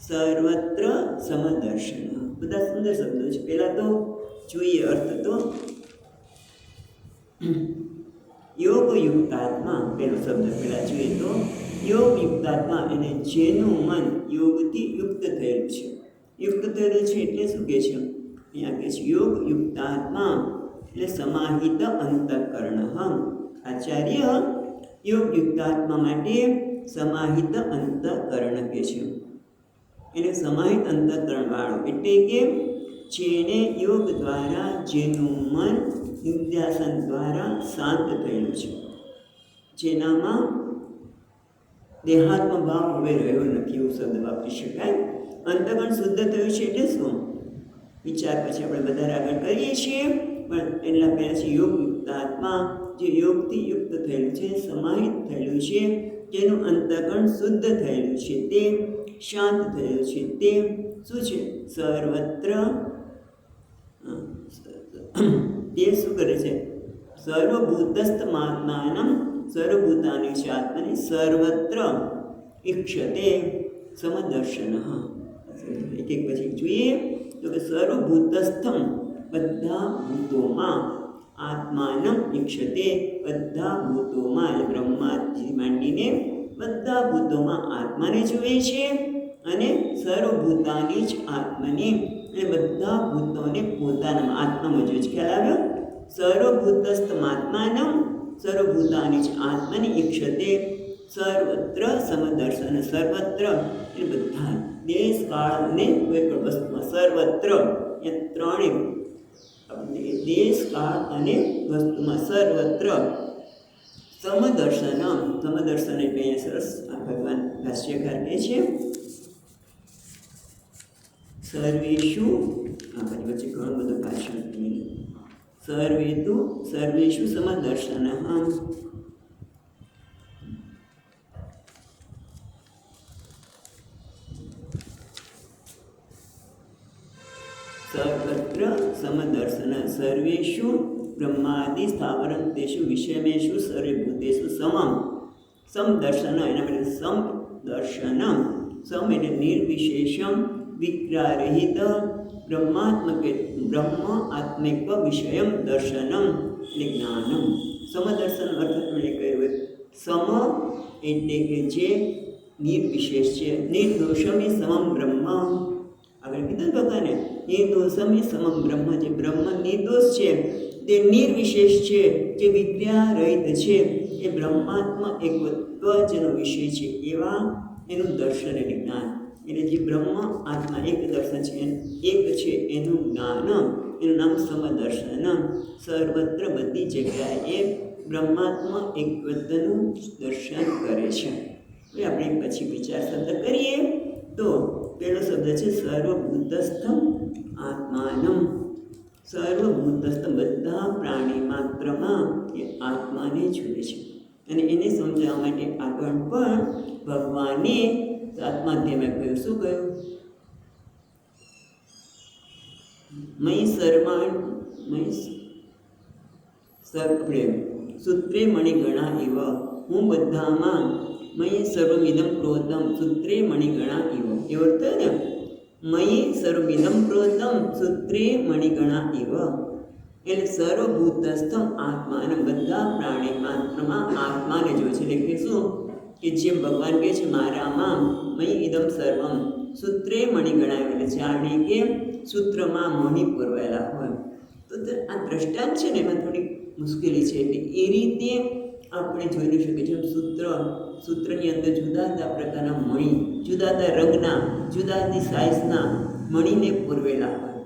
સર્વત્ર સમદર્શન. બધા સુંદર શબ્દો છે. પહેલાં તો જોઈએ અર્થ તો યોગયુક્તાત્મા પહેલો શબ્દ પહેલાં જોઈએ તો યોગયુક્તાત્મા એને જેનું મન યોગથી યુક્ત થયેલું છે. યુક્ત થયેલું છે એટલે શું કહે છે? અહીંયા કહે છે યોગ યુક્તાત્મા એટલે સમાહિત અંતઃકરણ. આચાર્ય યોગ યુક્તાત્મા માટે સમાહિત અંતઃકરણ કહે છે. એને સમાહિત અંતઃકરણ વાળો એટલે કે જેને યોગ દ્વારા જેનું મન નિધ્યાસન દ્વારા શાંત થયેલું છે, જેનામાં દેહાત્મ ભાવ હવે રહ્યો નથી એવું શબ્દ વાપરી શકાય. અંતઃકરણ શુદ્ધ થયું છે એટલે શું વિચાર પછી આપણે બધા આગળ કરીએ છીએ, પણ એટલા પહેલાં છે યોગ યુક્તાત્મા, જે યોગથી યુક્ત થયેલું છે, સમાહિત થયેલું છે, જેનું અંતઃકરણ શુદ્ધ થયેલું છે, તે શાંત થયેલું છે, તે શું છે સર્વત્ર. તે શું કરે છે સર્વભૂતસ્થમાત્માનમ સર્વભૂતાની છે આત્માને સર્વત્ર ઈક્ષતે સમદર્શન. એક એક પછી જોઈએ તો કે સર્વભૂતસ્થમ બધા ભૂતોમાં આત્માનમ ઈક્ષતે બધા ભૂતોમાં એટલે બ્રહ્માથી માંડીને બધા ભૂતોમાં આત્માને જુએ છે અને સર્વભૂતાની જ આત્માને અને બધા ભૂતોને પોતાના આત્મામાં જોઈએ છે. ખ્યાલ આવ્યો? સર્વભૂતસ્થમાત્માનમ સર્વભૂતાની જ આત્માને ઈક્ષતે સર્વત્ર સમદર્શન. સર્વત્ર એટલે બધા દેશ કાળ અને કોઈ પણ વસ્તુમાં સર્વત્ર એ ત્રણે દેશ કાળ અને વસ્તુમાં સર્વત્ર સમદર્શન. સમદર્શન એટલે અહીંયા સરસ આ ભગવાન ભાષ્યકાર કહે છે સર્વેષુ. આ પછી વચ્ચે ઘણું બધું ભાષણ સર્વેષુ સમદર્શન. સર્વત્ર સમદર્શન. સર્વેષુ બ્રહ્માદિ સ્થાવરંતેષુ વિષમેષુ સર્વભૂતેષુ સમદર્શન. એના માટે સમદર્શન. સમ એટલે નિર્વિશેષમ વિક્રારહિત બ્રહ્મ આત્મિક વિષયમ દર્શનમ એટલે જ્ઞાનમ. સમદર્શન અર્થ આપણે કહ્યું સમ એટલે કે જે નિર્વિશેષ છે, નિર્દોષમ એ સમમ બ્રહ્મ. આગળ કીધું ભગવાને નિર્દોષમ એ સમમ બ્રહ્મ, જે બ્રહ્મ નિર્દોષ છે, તે નિર્વિશેષ છે, જે વિક્રિયા રહિત છે, એ બ્રહ્માત્મ એકત્વ જેનો વિષય છે એવા એનું દર્શન એટલે જ્ઞાન. એટલે જે બ્રહ્મ આત્મા એક દર્શન છે, એક છે એનું જ્ઞાન, એનું નામ સમદર્શન. સર્વત્ર બધી જગ્યાએ બ્રહ્માત્મા એકત્વનું દર્શન કરે છે. હવે આપણે પછી વિચાર શબ્દ કરીએ તો પહેલો શબ્દ છે સર્વભૂતસ્થમ આત્માનમ. સર્વભૂતસ્થ બધા પ્રાણી માત્રમાં એ આત્માને જુએ છે અને એને સમજાવવા માટે આગળ પણ ભગવાને આત્માધ્યાયમાં કહ્યું. શું કહ્યું? સૂત્રે મણિગણા એવ. હું બધામાં મયી સર્વમિદમ પ્રોતમ સૂત્રે મણિગણા એવ. એવો અર્થ ને મયી સર્વમિદમ પ્રોતમ સૂત્રે મણિગણા એવ. એટલે સર્વભૂતસ્થમ આત્માને બધા પ્રાણી માત્રમાં આત્માને જોવે છે. એટલે કે શું કે જેમ ભગવાન કહે છે મારામાં મયી ઇદમ સર્વમ સૂત્રે મણિગણા એટલે જાણે કે સૂત્રમાં મણિ પૂરવાયેલા હોય. તો આ દ્રષ્ટાંત છે ને એમાં થોડી મુશ્કેલી છે. એટલે એ રીતે આપણે જોઈ ન શકીએ. જેમ સૂત્રની અંદર જુદા જુદા પ્રકારના મણિ, જુદા જુદા રંગના, જુદા જુદી સાઇઝના મણિને પૂરવેલા હોય.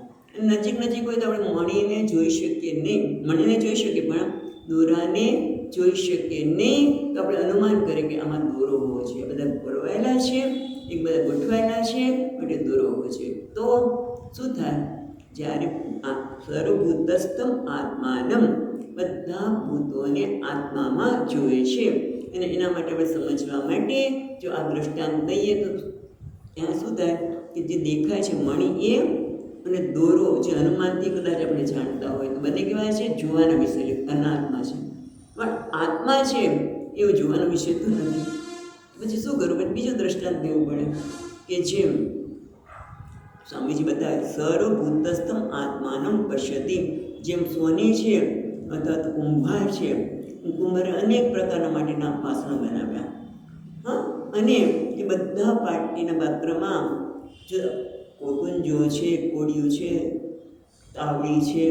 નજીક નજીક હોય તો આપણે મણિને જોઈ શકીએ નહીં, મણિને જોઈ શકીએ પણ દોરાને જોઈ શકીએ નહીં. તો આપણે અનુમાન કરીએ કે આમાં દોરો હોવો છે. બધા પૂરવાયેલા છે, એક બધા ગોઠવાયેલા છે એટલે દોરો હોવો છે. તો શું થાય? જ્યારે સર્વભૂતસ્થમ આત્માનમ બધા ભૂતોને આત્મામાં જુએ છે. અને એના માટે આપણે સમજવા માટે જો આ દ્રષ્ટાંત દઈએ તો ત્યાં શું થાય કે જે દેખાય છે મણિ એ અને દોરો જે અનુમાનથી કદાચ આપણે જાણતા હોય તો બંને કહેવાય છે જોવાના વિષય, અનાત્મા છે. પણ આત્મા છે એવું જોવાનો વિષય તો નથી. પછી શું કરવું? પણ બીજો દ્રષ્ટાંત દેવું પડે કે જેમ સ્વામીજી બતાવે સર્વભૂતસ્થમ આત્માનમ પશ્યતિ. જેમ સોની છે અથવા તો કુંભાર છે, કુંભારે અનેક પ્રકારના માટીના વાસણો બનાવ્યા. અને એ બધા પાટીના પાત્રમાં જો કોકુંજો છે, કોળિયું છે, તાવડી છે,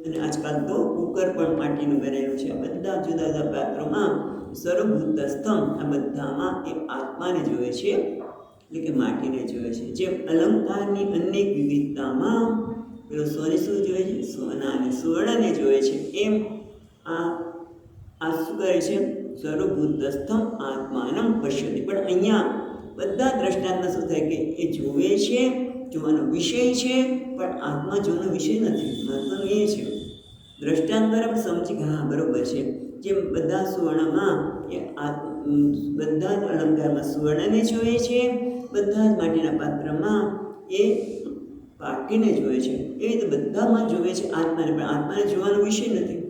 અને આજકાલ તો કુકર પણ માટીનું બનેલું છે. આ બધા જુદા જુદા પાત્રોમાં સર્વભૂતસ્થમ, આ બધામાં એ આત્માને જોવે છે, એટલે કે માટીને જોવે છે. જેમ અલંકારની અનેક વિવિધતામાં પેલો સોને શું જોવે છે? સોના અને સુવર્ણને જોવે છે. એમ આ શું કરે છે? સર્વભૂતસ્થમ આત્માનમ પશ્યતિ. પણ અહીંયા બધા દ્રષ્ટાંતમાં શું થાય કે એ જોવે છે, જોવાનો વિષય છે, પણ આત્મા જોવાનો વિષય નથી. મહત્વનું એ છે, દ્રષ્ટાંત દ્વારા પણ સમજી કે હા બરોબર છે. જેમ બધા સુવર્ણમાં એ બધા જ અલંકારમાં સુવર્ણને જોવે છે, બધા જ માટીના પાત્રમાં એ પાટીને જોવે છે. એવી રીતે બધામાં જોવે છે આત્માને, પણ આત્માને જોવાનો વિષય નથી.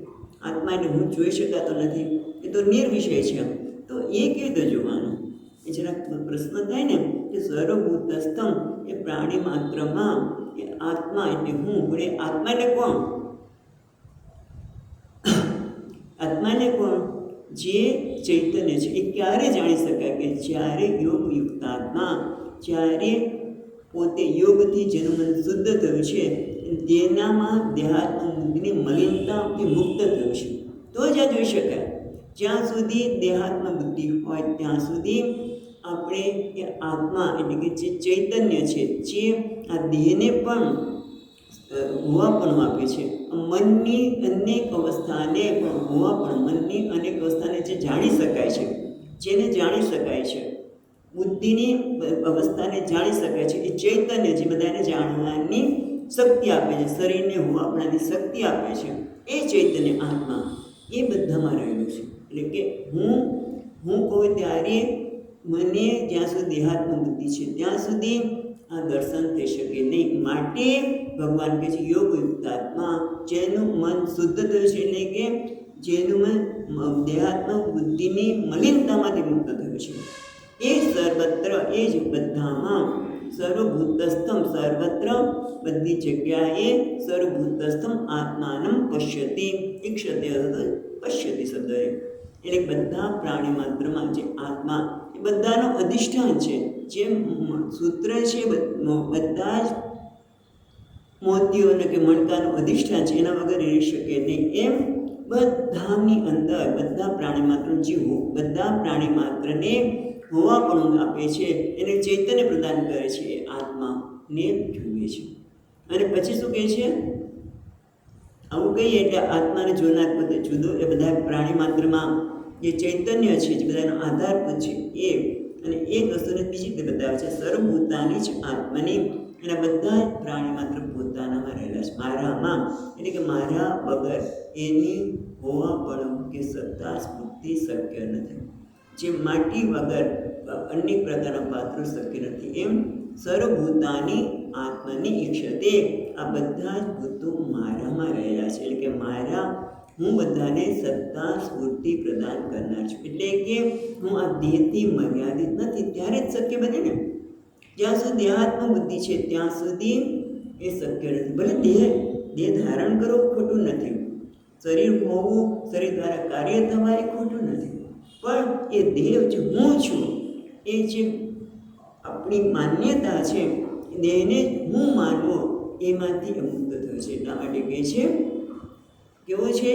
આત્મા એટલે હું જોઈ શકાતો નથી, એ તો નિર્વિષય છે. તો એ કેવી રીતે જોવાનું? એ જરાક પ્રશ્ન થાય ને કે સર્વભૂતસ્થમ એ પ્રાણી માત્રમાં એ આત્મા એટલે હું, એ આત્માને કોણ? આત્માને કોણ? જે ચૈતન્ય છે. એ ક્યારે જાણી શકાય? કે જ્યારે યોગયુક્ત આત્મા, જ્યારે પોતે યોગથી જેનું મન શુદ્ધ થયું છે, તેનામાં દેહાત્મ બુદ્ધિની મલિનતાથી મુક્ત થયું છે, તો જ આ જોઈ શકાય. જ્યાં સુધી દેહાત્મ બુદ્ધિ હોય ત્યાં સુધી આપણે એ આત્મા એટલે કે જે ચૈતન્ય છે, જે આ દેહને પણ હોવાપણું આપે છે, મનની અનેક અવસ્થાને પણ હોવાપણું, મનની અનેક અવસ્થાને જે જાણી શકાય છે, જેને જાણી શકાય છે, બુદ્ધિની અવસ્થાને જાણી શકાય છે, એ ચૈતન્ય જે બધાને જાણવાની શક્તિ આપે છે, શરીરને હોવાપણાની શક્તિ આપે છે, એ ચૈતન્ય આત્મા એ બધામાં રહેલું છે. એટલે કે હું કહું ત્યારે મને જ્યાં સુધી દેહાત્મ બુદ્ધિ છે ત્યાં સુધી આ દર્શન થઈ શકે નહીં. માટે ભગવાન કહે છે યોગયુક્ત આત્મા, જેનું મન શુદ્ધ થયું છે, એટલે કે જેનું મન દેહાત્મ બુદ્ધિની મલિનતામાંથી મુક્ત થયું છે, એ સર્વત્ર, એ જ બધામાં સર્વભૂતસ્થમ, સર્વત્ર બધી જગ્યાએ સર્વભૂતસ્થમ આત્માનમ પશ્યતિ. ઈક્ષતે પશ્યતિ શબ્દ એટલે બધા પ્રાણી માત્રમાં જે આત્મા એ બધાનો અધિષ્ઠાન છે. જે સૂત્ર છે બધા જ મોતીઓને કે મણકાનું અધિષ્ઠાન છે, એના વગર રહી શકે નહીં. એમ બધાની અંદર બધા પ્રાણી માત્ર જીવો, બધા પ્રાણી માત્રને હોવાપણું આપે છે, એને ચૈતન્ય પ્રદાન કરે છે, એ આત્માને જુએ છે. અને પછી શું કહે છે? આવું કહીએ એટલે આત્માને જોનાર પોતે જુદો, એ બધા પ્રાણી માત્રમાં જે ચૈતન્ય છે, જે બધાનો આધારભૂત છે, એ અને એ વસ્તુને બીજી રીતે બતાવે છે સર્વભૂતાની જ આત્માની. એના બધા જ પ્રાણી માત્ર પોતાનામાં રહેલા છે, મારામાં, એટલે કે મારા વગર એની હોવાપણું કે સત્તા સ્ફૂર્તિ શક્ય નથી. જે માટી વગર અનેક પ્રકારના પાત્રો શક્ય નથી, એમ સર્વભૂતાની આત્માની ઈક્ષતે, આ બધા જ ભૂતો મારામાં રહેલા છે, એટલે કે મારા, હું બધાને સત્તા સ્ફૂર્તિ પ્રદાન કરનાર છું. એટલે કે હું આ દેહથી મર્યાદિત નથી, ત્યારે જ શક્ય બને ને. જ્યાં સુધી દેહાત્મ બુદ્ધિ છે ત્યાં સુધી એ શક્ય નથી. ભલે દેહ ધારણ કરવું ખોટું નથી, શરીર હોવું, શરીર દ્વારા કાર્ય થવા એ ખોટું નથી, પણ એ દેહ જે હું છું, એ જે આપણી માન્યતા છે, દેહને હું માનવો, એમાંથી મુક્ત થયું છે. એટલા માટે કહે છે કેવો છે?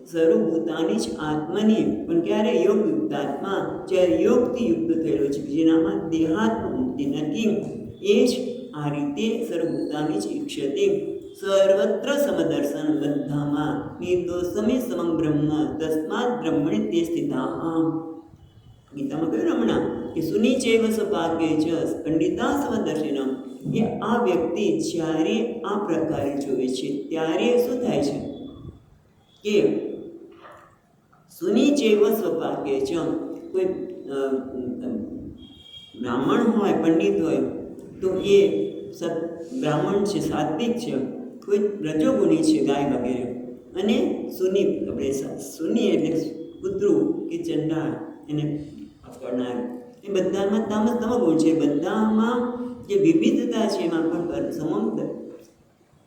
સર્વભૂતાની જ આત્માની. પણ ક્યારે? યોગયુક્ત આત્મા, જ્યારે યોગથી યુક્ત થયેલો છે, જેનામાં દેહાત્મ મુક્તિ નથી, એ જ આ રીતે સર્વભૂતાની જ ઈક્ષતે સર્વત્ર સમદર્શન, બધામાં નિર્દોષમે સમમ બ્રહ્મ તસ્માત બ્રહ્મણે તે સ્થિતા. ગીતામાં કહ્યું હમણાં કે સુનિચૈવ સપાકે જ પંડિતા સમદર્શિનમ. એ આ વ્યક્તિ જ્યારે આ પ્રકારે જોવે છે ત્યારે શું થાય છે કે સુનિચૈવ સ્વપાકે જ, કોઈ બ્રાહ્મણ હોય, પંડિત હોય, તો એ બ્રાહ્મણ છે, સાત્વિક છે, કોઈ રજોગુણી છે, ગાય વગેરે, અને સુની, આપણે સુની એટલે કૂતરું કે ચંડાળ, એને કરનાર, એ બધામાં તામસ તમોગુણ છે. બધામાં જે વિવિધતા છે એમાં પણ સમમ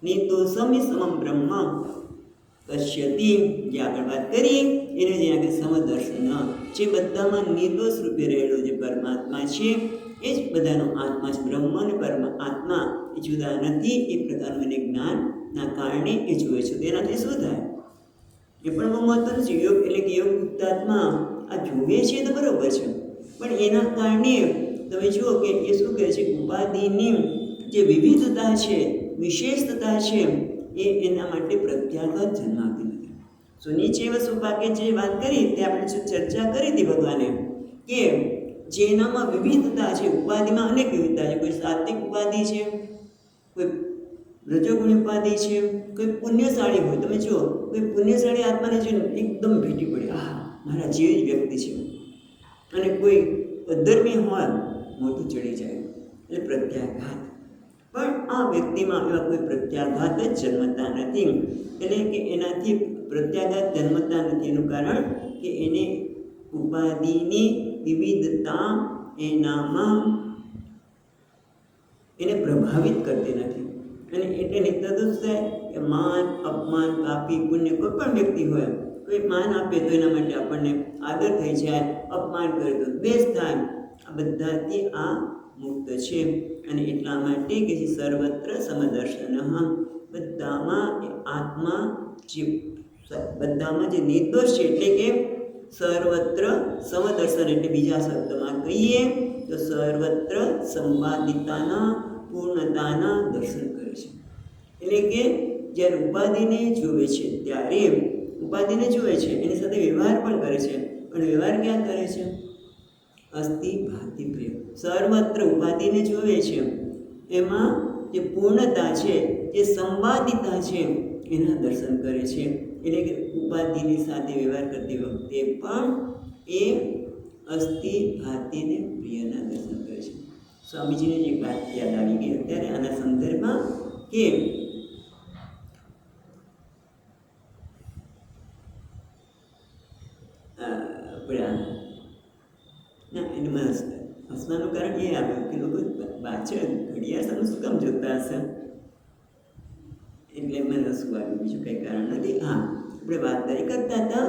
નિર્દોષમી સમમ બ્રહ્મ પશ્યતિ, જે આગળ વાત કરી એને જે આગળ સમદર્શન, જે બધામાં નિર્દોષ રૂપે રહેલો જે પરમાત્મા છે, એ જ બધાનો આત્મા છે. બ્રહ્મ અને આત્મા એ જુદા નથી એ પ્રકારનું એને જ્ઞાનના કારણે એ જુએ છે. તેનાથી શું થાય એ પણ બહુ મહત્વનું છે. યોગ એટલે કે યોગ મુક્તાત્મા આ જુએ છે તો બરોબર છે, પણ એના કારણે તમે જુઓ કે એ શું કહે છે, ઉપાધિની જે વિવિધતા છે, વિશેષતા છે, એ એના માટે પ્રત્યાઘાત જન્માવતી નથી. સુનિચેવ સુપાકે જે વાત કરી તે આપણે ચર્ચા કરી હતી ભગવાને કે જેનામાં વિવિધતા છે, ઉપાધિમાં અનેક વિવિધતા છે. કોઈ સાત્વિક ઉપાધિ છે, કોઈ રજોગુણી ઉપાધિ છે, કોઈ પુણ્યશાળી હોય. તમે જુઓ કોઈ પુણ્યશાળી આત્માને જોઈને એકદમ ભેટી પડે, આ મારા જેવી જ વ્યક્તિ છે, અને કોઈ અધર્મી હોય મોઢું ચડી જાય, એટલે પ્રત્યાઘાત. પણ આ વ્યક્તિમાં એવા કોઈ પ્રત્યાઘાત જ જન્મતા નથી. એટલે કે એનાથી પ્રત્યાઘાત જન્મતા નથી એનું કારણ કે એને ઉપાધિની વિવિધતા એનામાં એને પ્રભાવિત કરતી નથી. અને એટલે તદુસ થાય કે માન, અપમાન, પાપી, પુણ્ય કોઈ પણ વ્યક્તિ હોય, કોઈ માન આપે તો એના માટે આપણને આદર થઈ જાય, અપમાન કરે તો દ્વેષ થાય. આ બધાથી આ મુક્ત છે. અને એટલા માટે કે જે સર્વત્ર સમદર્શન, બધામાં આત્મા જે બધામાં જે નિર્દોષ છે, એટલે કે સર્વત્ર સમદર્શન, એટલે બીજા શબ્દમાં કહીએ તો સર્વત્ર સંવાદિતાના પૂર્ણતાના દર્શન કરે છે. એટલે કે જ્યારે ઉપાધિને જુએ છે ત્યારે ઉપાધિને જુએ છે, એની સાથે વ્યવહાર પણ કરે છે, પણ વ્યવહાર ક્યાં કરે છે? અસ્થિ ભાતિ પ્રિય. સર્વત્ર ઉપાધિને જુએ છે, એમાં જે પૂર્ણતા છે, જે સંવાદિતા છે, એના દર્શન કરે છે. એટલે કે ઉપાધિની સાથે વ્યવહાર કરતી વખતે પણ એ અસ્થિ ભાતિને પ્રિયના દર્શન કરે છે. સ્વામીજીની જે વાત યાદ આવી ગઈ અત્યારે આના સંદર્ભમાં કે એમાં હસવાનું કારણ એ આવ્યું કે લોકો પાછળ ઘડિયાળ સામે શું કામ જોતા હશે, એટલે મને હસવું આવ્યું, બીજું કંઈ કારણ નથી. હા, આપણે વાત કરતા હતા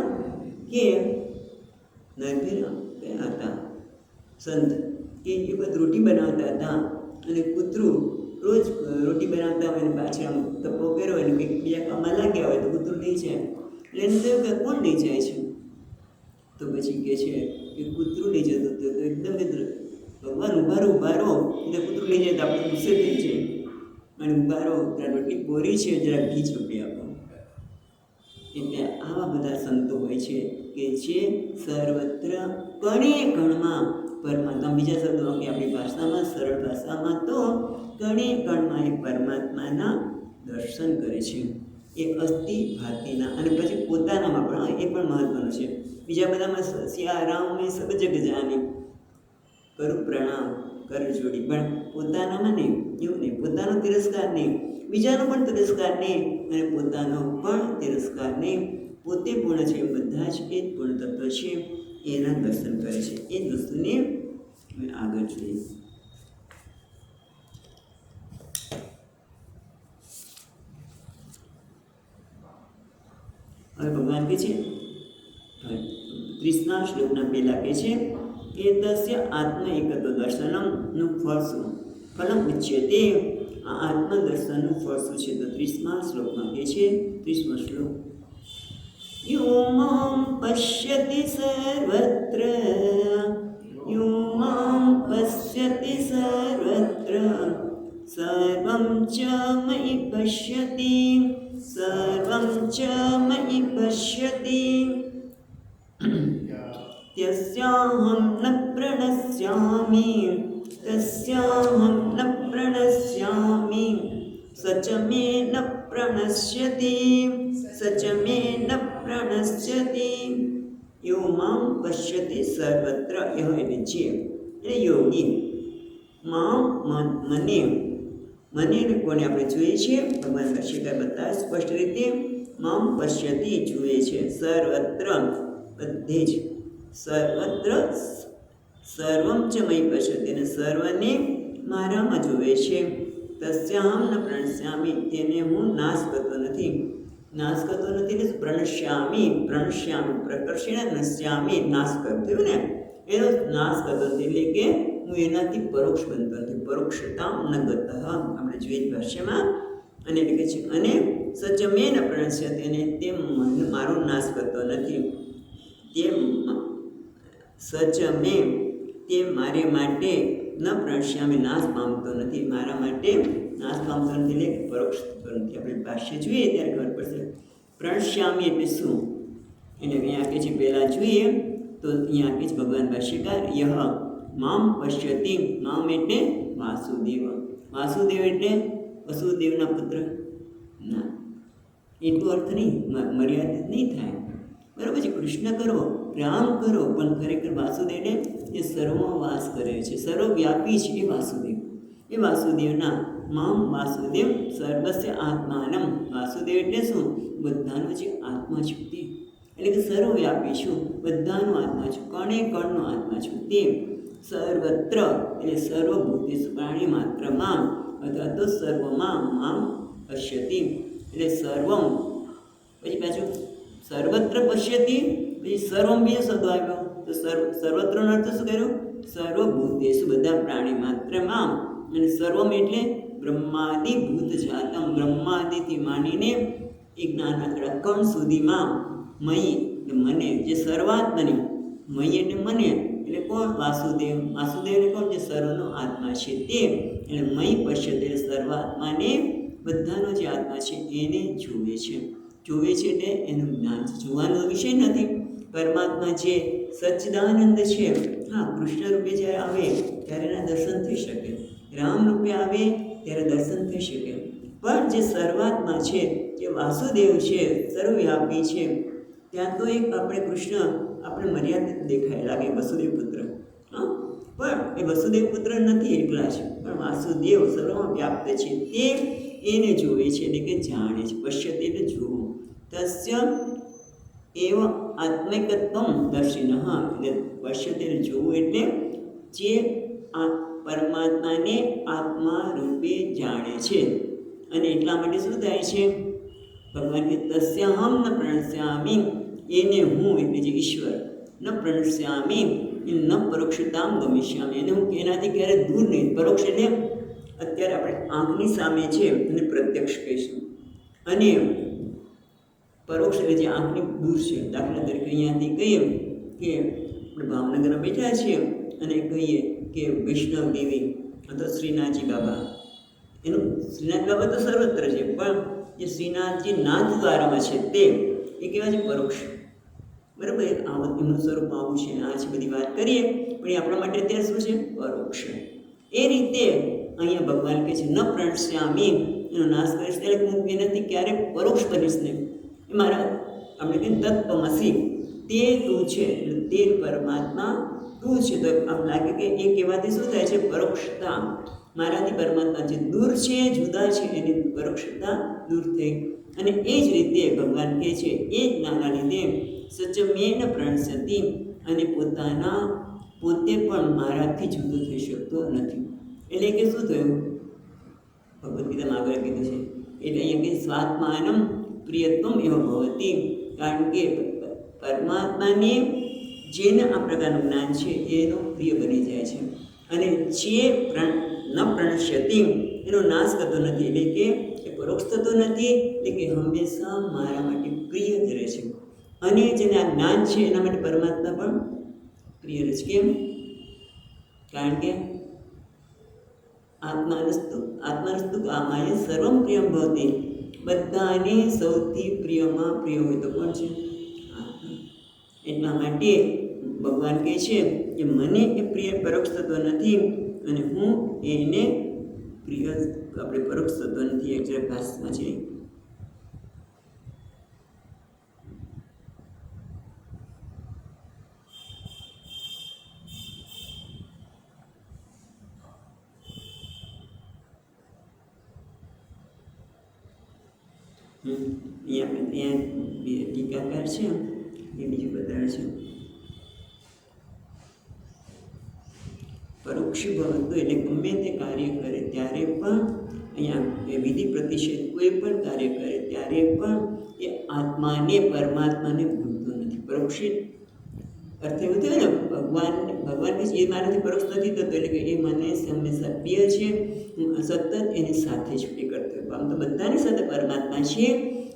કે નરભીર ગયા હતા સંત, કે એ બધું રોટી બનાવતા હતા, અને કૂતરું રોજ રોટી બનાવતા હોય ને પાછળ આમ ધપ્પો કર્યો હોય ને કંઈક બીજા કામમાં લાગ્યા હોય તો કૂતરું લઈ જાય. એટલે એને થયું કે કોણ લઈ જાય છે? તો પછી કહે છે કે કૂતરું લઈ જતું હતું. તો એકદમ ભગવાન ઉભા રહો, એટલે કૂતરું લઈ જાય તો આપણે ગુસ્સે થઈ જાય, અને ઉભા રહો ત્યાં રોટલી કોરી છે, જરા ઘી ચોપડી આપો. એટલે આવા બધા સંતો હોય છે કે જે સર્વત્ર કણે કણમાં પરમાત્મા, બીજા શબ્દોમાં કે આપણી ભાષામાં, સરળ ભાષામાં તો કણે કણમાં એ પરમાત્માના દર્શન કરે છે. એ અસ્થિ ભાતિના, અને પછી પોતાનામાં પણ, એ પણ મહત્વનું છે. બીજા બધામાં સિયા રામ મેં સબ જગ જાને, કરું પ્રણામ કર જોડી, પણ પોતાનામાં નહીં, એવું નહીં. પોતાનો તિરસ્કાર નહીં, બીજાનો પણ તિરસ્કાર નહીં, અને પોતાનો પણ તિરસ્કાર નહીં. પોતે પૂર્ણ છે, બધા જ એ જ પૂર્ણ તત્વ છે, એના દર્શન કરે છે. એ જ વસ્તુને અમે આગળ જોઈએ. હવે ભગવાન કહે છે 30મા શ્લોકના પહેલા કહે છે કે તસ્ય આત્મ એકત્વ દર્શનમનું ફળ શું? ફલમ ઉચ્યતે. આ આત્મદર્શનનું ફળ શું છે? તો 30મા શ્લોકમાં કહે છે, 30મો શ્લોક, યો મામ પશ્યતિ સર્વત્ર, યો મામ પશ્યતિ સર્વત્ર, સર્વં ચ મયિ પશ્યતિ, સર્વં ચ મયિ પશ્યતિ, તસ્યાહં ન પ્રણશ્યામિ, તસ્યાહં ન પ્રણશ્યામિ, સચ મે ન પ્રણશ્યતિ, સચ મે ન પ્રણશ્યતિ. યો મામ પશ્યતિ સર્વત્ર, યહ એટલે જે, એટલે યોગી, મામ મને કોને આપણે જોઈએ છીએ? ભગવાન ભાષ્યકાર બતાવે સ્પષ્ટ રીતે, મામ પશ્યતિ જુએ છે, સર્વત્ર બધે જ, સર્વત્ર સર્વમ ચ મયિ પશ્યતિ, અને સર્વને મારામાં જુએ છે. તસ્યાહં ન પ્રણશ્યામિ, તેને હું નાશ કરતો નથી. નાશ કરતો નથી એટલે પ્રણશ્યામિ, પ્રકર્ષેણ નશ્યામિ, નાશ કરતો ને, એનો નાશ કરતો નથી, એટલે કે હું એનાથી પરોક્ષ બનતો નથી. પરોક્ષતા ન ગતઃ આપણે જોઈએ ભાષ્યમાં. અને એટલે કે છે અને સચમે ન પ્રણશ્યતે, અને તે મારો નાશ કરતો નથી. તે સચમે તે મારે માટે ન પ્રણશ્યામે નાશ પામતો નથી, મારા માટે નાશ પામતો નથી, એટલે પરોક્ષ થતો નથી. આપણે ભાષ્ય જોઈએ ત્યારે ખબર પડશે. પ્રણશ્યામી એટલે શું? એને અહીંયા આપે છે, પહેલાં જોઈએ તો અહીંયા આપે છે ભગવાન ભાષ્યકાર, યહ મામ પશ્યતિ. મામ એટલે વાસુદેવ. વાસુદેવ એટલે વસુદેવના પુત્ર ના, એટલો અર્થ નહીં, મર્યાદિત નહીં થાય. બરાબર છે. કૃષ્ણ કરો, રામ કરો, પણ ખરેખર વાસુદેવ એ સર્વમાં વાસ કરે છે, સર્વવ્યાપી છે એ વાસુદેવ. એ વાસુદેવના મામ વાસુદેવ સર્વસ્ય આત્માનમ. વાસુદેવ એટલે શું? બધાનો જે આત્મા છું તે, એટલે કે સર્વવ્યાપી છું, બધાનો આત્મા છું, કણે કણનો આત્મા છું તે. સર્વત્ર એટલે સર્વભૂતેષુ પ્રાણી માત્રમાં અથવા તો સર્વમાં મામ પશ્યતિ એટલે સર્વમ, પછી પાછું સર્વત્ર પશ્યતિ, પછી સર્વમ બીજો શબ્દ આવ્યો તો સર્વત્રનો અર્થ શું કર્યો? સર્વભૂતેષુ બધા પ્રાણી માત્રમાં. અને સર્વમ એટલે બ્રહ્માદિ ભૂત જાતમ, બ્રહ્માદિથી માંડીને એક નાના કણ સુધીમાં મયી એટલે મને, જે શરૂઆત બની. મયી એટલે મને, એટલે કોણ? વાસુદેવ. વાસુદેવ એટલે કોણ? જે સર્વનો આત્મા છે તે. એટલે મયી પશ્યતે એટલે સર્વાત્માને, બધાનો જે આત્મા છે એને જુએ છે. જુએ છે એટલે એનું જ્ઞાન છે. જોવાનો વિષય નથી. પરમાત્મા જે સચ્ચિદાનંદ છે, હા, કૃષ્ણ રૂપે જ્યારે આવે ત્યારે એના દર્શન થઈ શકે, રામ રૂપે આવે ત્યારે દર્શન થઈ શકે. પણ જે સર્વાત્મા છે, જે વાસુદેવ છે, સર્વવ્યાપી છે, ત્યાં તો એક આપણે કૃષ્ણ આપણે મર્યાદિત દેખાય લાગે, વસુદેવ પુત્ર. હા, પણ એ વસુદેવ પુત્ર નથી એકલા છે, પણ વાસુદેવ સર્વમાં વ્યાપ્ત છે તે એને જોવે છે, એટલે કે જાણે છે. પશ્યતે એટલે જોવું. તસ્ય એવ આત્મિકત્વમ દર્શિનઃ એટલે પશ્યતે એટલે જોવું, એટલે જે આ પરમાત્માને આત્મા રૂપે જાણે છે. અને એટલા માટે શું થાય છે? ભગવાન કે તસ્યહમ ન પ્રણશ્યામી, એને હું એટલે જે ઈશ્વર, ન પ્રણશ્યામી એ ન પરોક્ષતામ ગમિષ્યામી, એને હું એનાથી ક્યારે દૂર નહીં. પરોક્ષ એટલે અત્યારે આપણે આંખની સામે છે અને પ્રત્યક્ષ કહીશું, અને પરોક્ષ એટલે જે આંખની દૂર છે. દાખલા તરીકે અહીંયાથી કહીએ કે આપણે ભાવનગરમાં બેઠા છીએ અને કહીએ કે વૈષ્ણવ દેવી અથવા શ્રીનાથજી બાબા, એનું શ્રીનાથ બાબા તો સર્વત્ર છે, પણ જે શ્રીનાથજી નાથ દ્વારામાં છે તે એ કેવા છે? પરોક્ષ. બરાબર. એમનું સ્વરૂપ આવું છે, આ છે, બધી વાત કરીએ, પણ એ આપણા માટે અત્યારે શું છે? પરોક્ષ. એ રીતે અહીંયા ભગવાન કહે છે ન પ્રણશ્યામી, એનો નાશ કરીશ, એટલે હું એનાથી ક્યારે પરોક્ષ કરીશ નહીં. એ મારા આપણે કહીએ તત્વમસી, તે તું છે, એટલે તે પરમાત્મા તું છે. તો આમ લાગે કે એ કહેવાથી શું થાય છે? પરોક્ષતા. મારાથી પરમાત્મા જે દૂર છે, જુદા છે, એની પરોક્ષતા દૂર થઈ. અને એ જ રીતે ભગવાન કહે છે એ જ્ઞાનના લીધે સચમેન પ્રણશ્યતિ, અને પોતે પણ મારાથી જુદો થઈ શકતો નથી. એટલે કે શું થયું? ભગવદ્ ગીતામાં આગળ કીધું છે. એટલે અહીંયા કે સ્વાત્માનમ પ્રિયત્વમ એવ ભવતી, કારણ કે પરમાત્માને જેને આ પ્રકારનું જ્ઞાન છે એનો પ્રિય બની જાય છે. અને જે ન પ્રણશ્યતિ એનો નાશ કરતો નથી, એટલે કે એ પરોક્ષ થતો નથી, એટલે કે હંમેશા મારા માટે પ્રિય જ રહે છે. અને જેને આ જ્ઞાન છે એના માટે પરમાત્મા પણ પ્રિય રહે છે. કેમ? કારણ કે આત્માનસ્તુ કામાય સર્વમ પ્રિયમ ભવતી, બધાને સૌથી પ્રિયમાં પ્રિય હોય તો કોણ છે? આત્મા. એટલા માટે ભગવાન કહે છે કે મને એ પ્રિય પરોક્ષ થતો નથી, અને હું એને પ્રિય આપણે પરોક્ષ થતો નથી. એક જરા ભાષમાં છે અહીંયા ટીકાકાર છે એ બીજું બતાવે છે. પરોક્ષી ભવતું એટલે ગમે તે કાર્ય કરે ત્યારે પણ અહીંયા વિધિ પ્રતિષેધ કોઈ પણ કાર્ય કરે ત્યારે પણ એ આત્માને પરમાત્માને ભૂલતો નથી. પરોક્ષિત અર્થ એવું થયો ને, ભગવાન કે એ મારાથી પરોક્ષ નથી થતો, એટલે કે એ મને હંમેશા પ્રિય છે, હું સતત એની સાથે જ પ્રિય કરતો. આમ તો બધાની સાથે પરમાત્મા છે,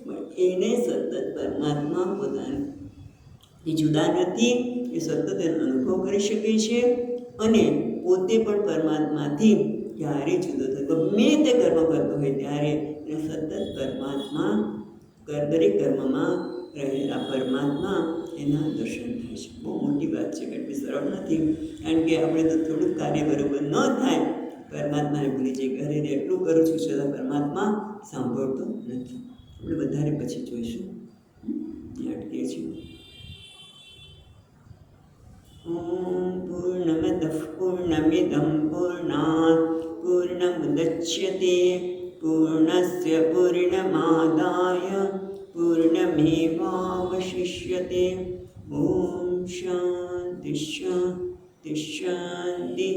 પણ એને સતત પરમાત્મા પોતાની જુદા નથી, એ સતત એનો અનુભવ કરી શકે છે અને પોતે પણ પરમાત્માથી ક્યારે જુદો થતો, ગમે તે કર્મ કરતો હોય ત્યારે એને સતત પરમાત્મા, દરેક કર્મમાં રહેલા પરમાત્મા એના દર્શન થાય છે. બહુ મોટી વાત છે, કેટલી સરળ નથી, કારણ કે આપણે તો થોડુંક કાર્ય બરોબર ન થાય, પરમાત્માને ભૂલી જઈએ, ઘરે એટલું કરું છું છતાં પરમાત્મા સાંભળતો નથી. આપણે વધારે પછી જોઈશું. અટકીએ છીએ. ઓમ પૂર્ણમદઃ પૂર્ણમિદં પૂર્ણાત પૂર્ણમુદચ્યતે પૂર્ણસ્ય પૂર્ણમાદાય પૂર્ણમેવાવશિષ્યતે. ઓમ શાંતિ શાંતિ શાંતિ.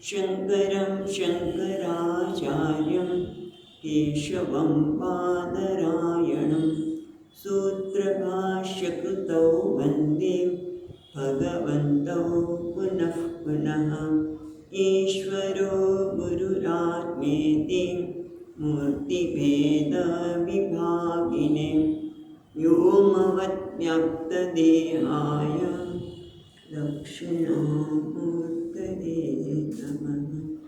શંકરં શંકરાચાર્યં કેશવં બાદરાયણં સૂત્રભાષ્યકૃતૌ વંદે ભગવन्तौ પુનઃ પુનઃ. ઈશ્વરો ગુરુરાત્મેતિ મૂર્તિભેદવિભાગિને વ્યોમવદ્વ્યાપ્તદેહાય દક્ષિણામૂર્તये નમઃ.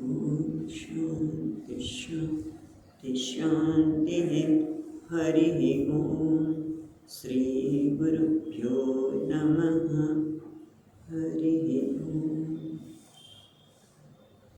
ઓમ શાંતિ શાંતિ શાંતિ. હરિ ઓમ. શ્રી ગુરુભ્યો નમઃ. હરિ ઓમ.